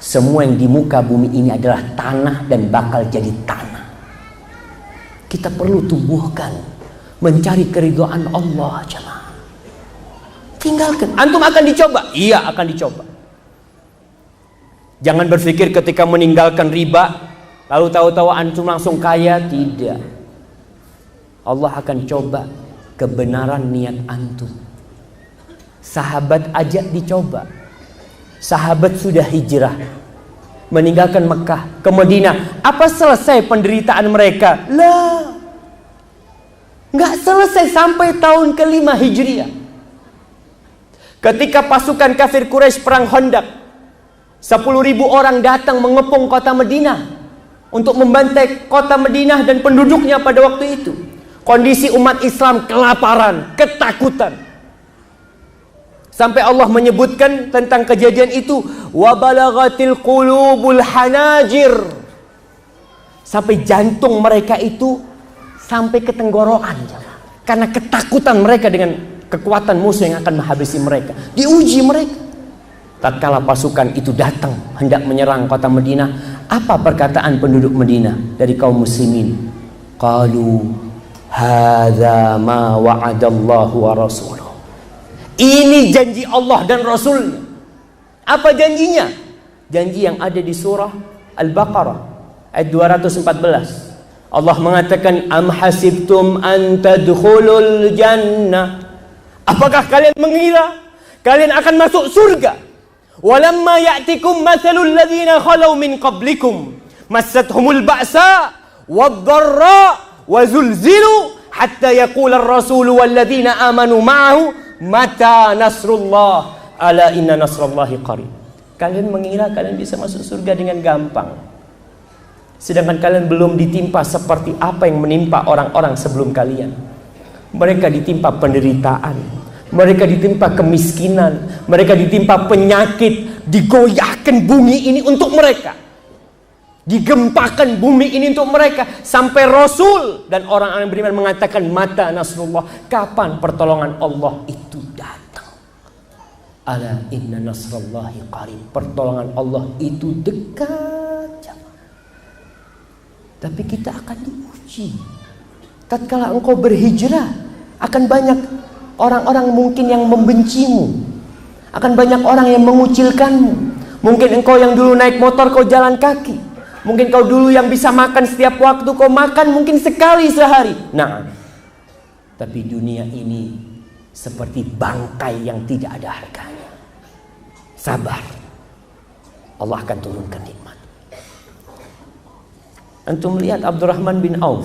Semua yang di muka bumi ini adalah tanah dan bakal jadi tanah. Kita perlu tumbuhkan mencari keridhaan Allah, jemaah. Tinggalkan. Antum akan dicoba? Iya, akan dicoba. Jangan berpikir ketika meninggalkan riba lalu tahu-tahu antum langsung kaya. Tidak. Allah akan coba kebenaran niat antum. Sahabat aja dicoba. Sahabat sudah hijrah meninggalkan Mekah ke Madinah. Apa selesai penderitaan mereka? Lah, nggak selesai sampai tahun ke-5 Hijriah. Ketika pasukan kafir Quraisy perang Khandaq, 10.000 orang datang mengepung kota Madinah untuk membantai kota Madinah dan penduduknya pada waktu itu. Kondisi umat Islam kelaparan, ketakutan. Sampai Allah menyebutkan tentang kejadian itu, wa balaghatil qulubul hanajir. Sampai jantung mereka itu sampai ke tenggorokan, karena ketakutan mereka dengan kekuatan musuh yang akan menghabisi mereka. Diuji mereka. Tatkala pasukan itu datang hendak menyerang kota Madinah, apa perkataan penduduk Madinah dari kaum muslimin? Qalu hadza ma wa'adallahu wa rasuluh. Ini janji Allah dan Rasulnya. Apa janjinya? Janji yang ada di surah Al-Baqarah ayat 214. Allah mengatakan, am hasibtum an tadkhulul jannah. Apakah kalian mengira kalian akan masuk surga? Walamma ya'tikum mathalul ladzina khalau min qablikum massathumul ba'sa wad-dharra wa zulzilu hatta yaqula ar-rasulu wal ladzina amanu ma'ahu mata nasrullah ala inna nasrallahi qarib. Kalian mengira kalian bisa masuk surga dengan gampang, sedangkan kalian belum ditimpa seperti apa yang menimpa orang-orang sebelum kalian. Mereka ditimpa penderitaan, mereka ditimpa kemiskinan, mereka ditimpa penyakit, digoyahkan bumi ini untuk mereka, digempakan bumi ini untuk mereka, sampai Rasul dan orang-orang beriman mengatakan mata nasrullah, kapan pertolongan Allah itu datang. Ala inna nasrallahi qarib, pertolongan Allah itu dekat. Tapi kita akan diuji. Tatkala engkau berhijrah, akan banyak orang-orang mungkin yang membencimu, akan banyak orang yang mengucilkanmu. Mungkin engkau yang dulu naik motor, kau jalan kaki. Mungkin kau dulu yang bisa makan setiap waktu, kau makan mungkin sekali sehari. Nah, tapi dunia ini seperti bangkai yang tidak ada harganya. Sabar, Allah akan turunkan nikmat. Antum lihat Abdurrahman bin Auf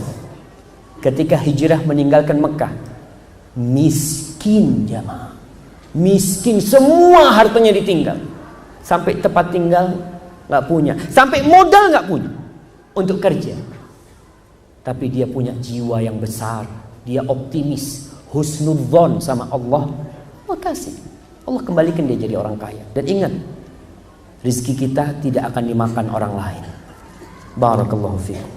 ketika hijrah meninggalkan Mekah, miskin jamaah, miskin, semua hartanya ditinggal, sampai tempat tinggal nggak punya, sampai modal nggak punya untuk kerja. Tapi dia punya jiwa yang besar, dia optimis, husnudzon sama Allah. Makasih. Allah kembalikan dia jadi orang kaya. Dan ingat, rizki kita tidak akan dimakan orang lain. Barakallahu fiikum.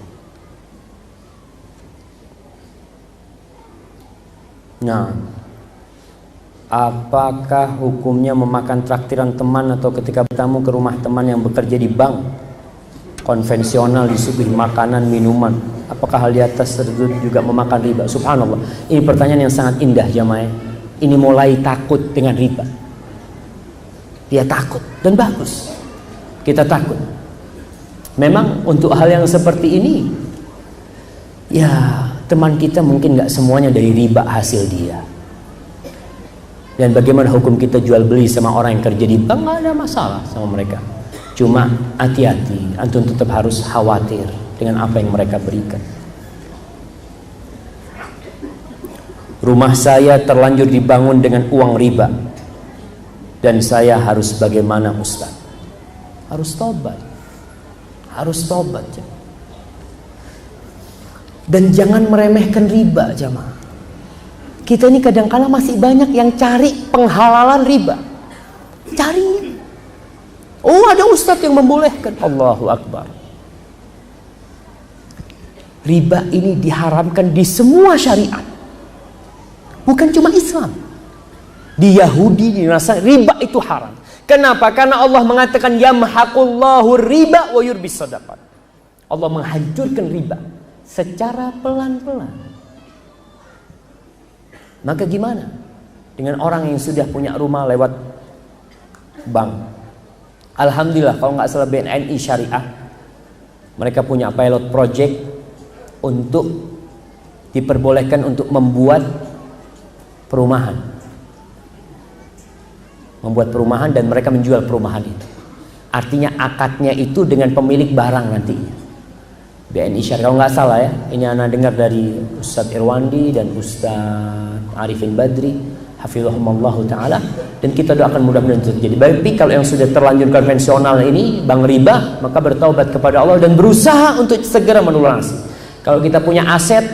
Nah, apakah hukumnya memakan traktiran teman atau ketika bertamu ke rumah teman yang bekerja di bank konvensional disuguhi makanan, minuman? Apakah hal di atas tersebut juga memakan riba? Subhanallah. Ini pertanyaan yang sangat indah jamaah. Ini mulai takut dengan riba. Dia takut dan bagus. Kita takut. Memang untuk hal yang seperti ini, ya teman kita mungkin nggak semuanya dari riba hasil dia. Dan bagaimana hukum kita jual beli sama orang yang kerja di bank? Nggak ada masalah sama mereka. Cuma hati-hati, antum tetap harus khawatir dengan apa yang mereka berikan. Rumah saya terlanjur dibangun dengan uang riba, dan saya harus bagaimana Ustaz? Harus tobat. Harus tobat. Dan jangan meremehkan riba jamaah. Kita ini kadang-kala masih banyak yang cari penghalalan riba. Cari. Oh, ada ustadz yang membolehkan. Allahu Akbar. Riba ini diharamkan di semua syariat. Bukan cuma Islam. Di Yahudi, di Nasrani, riba itu haram. Kenapa? Karena Allah mengatakan yamhaqullahu riba wa yurbis shadaqat. Allah menghancurkan riba secara pelan-pelan. Maka gimana dengan orang yang sudah punya rumah lewat bank? Alhamdulillah kalau nggak salah BNI Syariah, mereka punya pilot project untuk diperbolehkan untuk membuat perumahan. Membuat perumahan dan mereka menjual perumahan itu. Artinya akadnya itu dengan pemilik barang nantinya. BNI Syariah kalau nggak salah ya, ini anak dengar dari Ustadz Irwandi dan Ustadz Arifin Badri, hafizahumullah taala, dan kita doakan mudah-mudahan terjadi. Tapi kalau yang sudah terlanjur konvensional ini bank riba, maka bertaubat kepada Allah dan berusaha untuk segera melunasi. Kalau kita punya aset,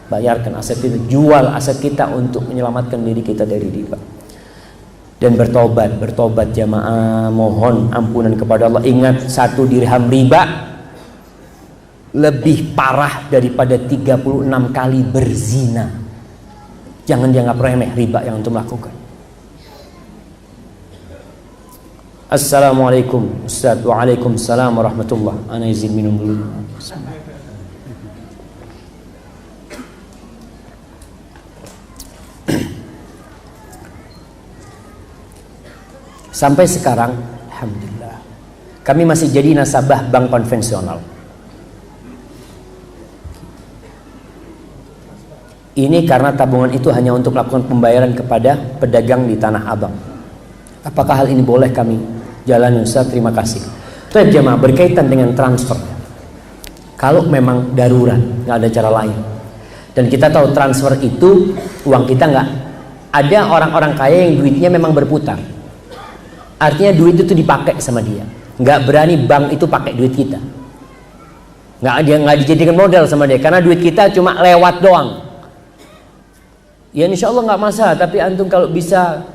bayarkan aset itu, jual aset kita untuk menyelamatkan diri kita dari riba. Dan bertobat jamaah, mohon ampunan kepada Allah. Ingat, 1 dirham riba lebih parah daripada 36 kali berzina. Jangan dianggap remeh riba yang antum lakukan. Assalamualaikum Ustaz. Waalaikumsalam warahmatullah. Ana izin minum dulu. Sampai sekarang alhamdulillah kami masih jadi nasabah bank konvensional. Ini karena tabungan itu hanya untuk melakukan pembayaran kepada pedagang di Tanah Abang. Apakah hal ini boleh kami jalani Ustaz? Terima kasih. Baik jemaah, berkaitan dengan transfer. Kalau memang darurat, nggak ada cara lain. Dan kita tahu transfer itu uang kita nggak. Ada orang-orang kaya yang duitnya memang berputar. Artinya duit itu dipakai sama dia. Nggak berani bank itu pakai duit kita. Nggak dijadikan modal sama dia. Karena duit kita cuma lewat doang. Ya insya Allah nggak masalah. Tapi antum kalau bisa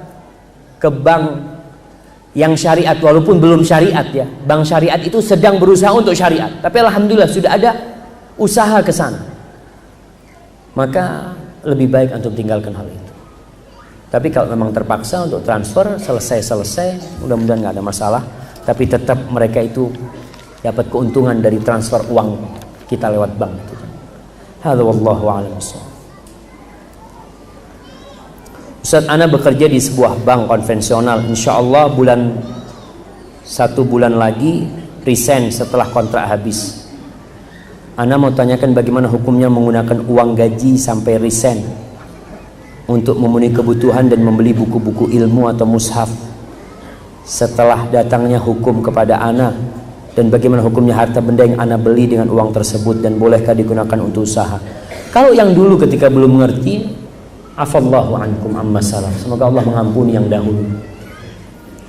ke bank yang syariat, walaupun belum syariat ya. Bank syariat itu sedang berusaha untuk syariat. Tapi alhamdulillah sudah ada usaha ke sana. Maka lebih baik antum tinggalkan hal itu. Tapi kalau memang terpaksa untuk transfer, selesai, mudah-mudahan nggak ada masalah. Tapi tetap mereka itu dapat keuntungan dari transfer uang kita lewat bank itu. Hadza wallahu a'lam bishawab. Ustaz, ana bekerja di sebuah bank konvensional. Insya Allah 1 bulan lagi resign setelah kontrak habis. Ana mau tanyakan bagaimana hukumnya menggunakan uang gaji sampai resign untuk memenuhi kebutuhan dan membeli buku-buku ilmu atau mushaf. Setelah datangnya hukum kepada ana, dan bagaimana hukumnya harta benda yang ana beli dengan uang tersebut, dan bolehkah digunakan untuk usaha? Kalau yang dulu ketika belum mengerti, afallahu ankum amma salam, semoga Allah mengampuni yang dahulu.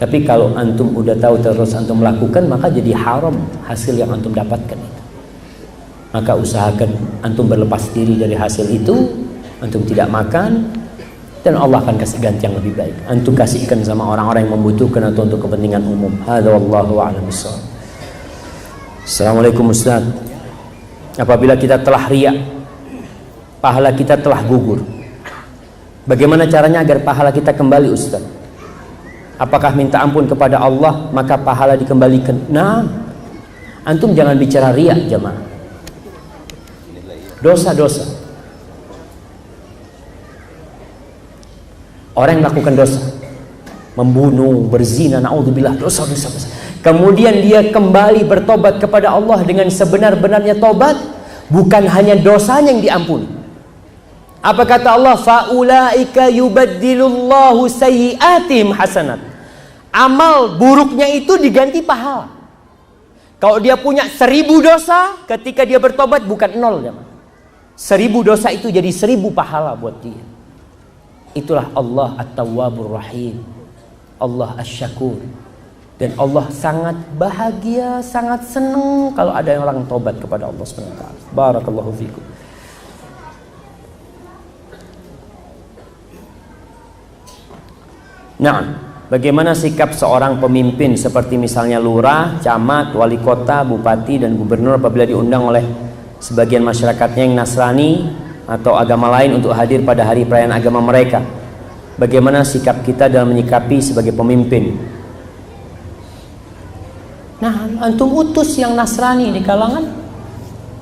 Tapi kalau antum udah tahu terus antum melakukan, maka jadi haram hasil yang antum dapatkan itu. Maka usahakan antum berlepas diri dari hasil itu. Antum tidak makan, dan Allah akan kasih ganti yang lebih baik. Antum kasihkan sama orang-orang yang membutuhkan atau untuk kepentingan umum. Hadza wallahu a'lam bishawab. Assalamualaikum Ustaz. Apabila kita telah riya, pahala kita telah gugur, bagaimana caranya agar pahala kita kembali Ustaz? Apakah minta ampun kepada Allah maka pahala dikembalikan? Nah, antum jangan bicara riya jemaah. Dosa-dosa. Orang yang melakukan dosa, membunuh, berzina, naudzubillah, dosa-dosa. Kemudian dia kembali bertobat kepada Allah dengan sebenar-benarnya tobat, bukan hanya dosanya yang diampuni. Apa kata Allah? Faulaika yubaddilullahu sayyi'atihim hasanat. Amal buruknya itu diganti pahala. Kalau dia punya 1000 dosa, ketika dia bertobat bukan 0 ya. 1000 dosa itu jadi 1000 pahala buat dia. Itulah Allah At-Tawwabur Rahim, Allah Asy-Syakur. Dan Allah sangat bahagia, sangat senang kalau ada orang tobat kepada Allah Subhanahu wa taala. Barakallahu fikum. Nah, bagaimana sikap seorang pemimpin seperti misalnya lurah, camat, wali kota, bupati dan gubernur apabila diundang oleh sebagian masyarakatnya yang Nasrani atau agama lain untuk hadir pada hari perayaan agama mereka? Bagaimana sikap kita dalam menyikapi sebagai pemimpin? Nah, antum utus yang Nasrani di kalangan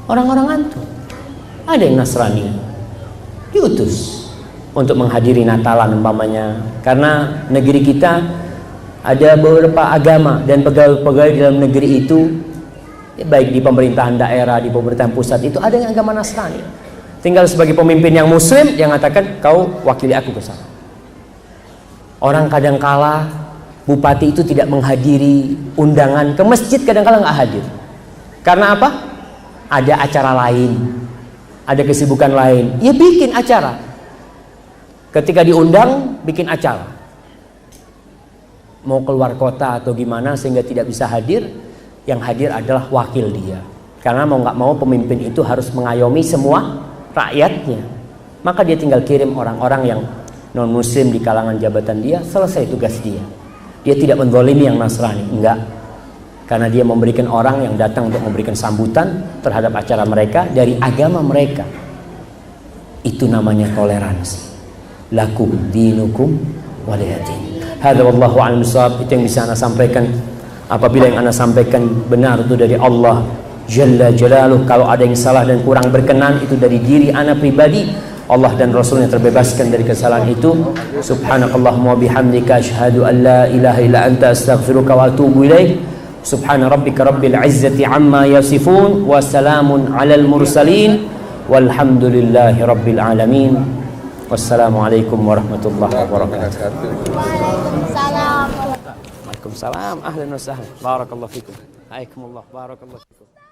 orang-orang antum. Ada yang Nasrani diutus untuk menghadiri Natalan umpamanya, karena negeri kita ada beberapa agama dan pegawai-pegawai di dalam negeri itu, baik di pemerintahan daerah, di pemerintahan pusat itu ada yang agama Nasrani. Tinggal sebagai pemimpin yang muslim yang mengatakan kau wakili aku ke sana. Orang kadangkala bupati itu tidak menghadiri undangan ke masjid, kadangkala nggak hadir. Karena apa? Ada acara lain, ada kesibukan lain. Ya bikin acara. Ketika diundang bikin acara. Mau keluar kota atau gimana sehingga tidak bisa hadir, yang hadir adalah wakil dia. Karena mau nggak mau pemimpin itu harus mengayomi semua rakyatnya, maka dia tinggal kirim orang-orang yang non muslim di kalangan jabatan dia, selesai tugas dia. Dia tidak menzalimi yang Nasrani, enggak, karena dia memberikan orang yang datang untuk memberikan sambutan terhadap acara mereka dari agama mereka. Itu namanya toleransi. Lakum dinukum waliyadin. Hadza wallahu a'lam bishawab. Itu yang bisa Anda sampaikan. Apabila yang Anda sampaikan benar itu dari Allah Jalla Jalaluh, kalau ada yang salah dan kurang berkenan itu dari diri ana pribadi, Allah dan Rasulnya terbebaskan dari kesalahan itu. Subhanakallahumma wa bihamdika asyhadu an la ilaha illa anta astaghfiruka wa atubu ilaik. Subhana rabbika rabbil izzati amma yasifun wa salamun alal mursalin walhamdulillahi rabbil alamin. Wassalamualaikum warahmatullahi wabarakatuh. Waalaikumsalam. Waalaikumsalam. Ahlan wa sahlan. Barakallahu fikum. Waalaikumsalam. Barakallahu fikum.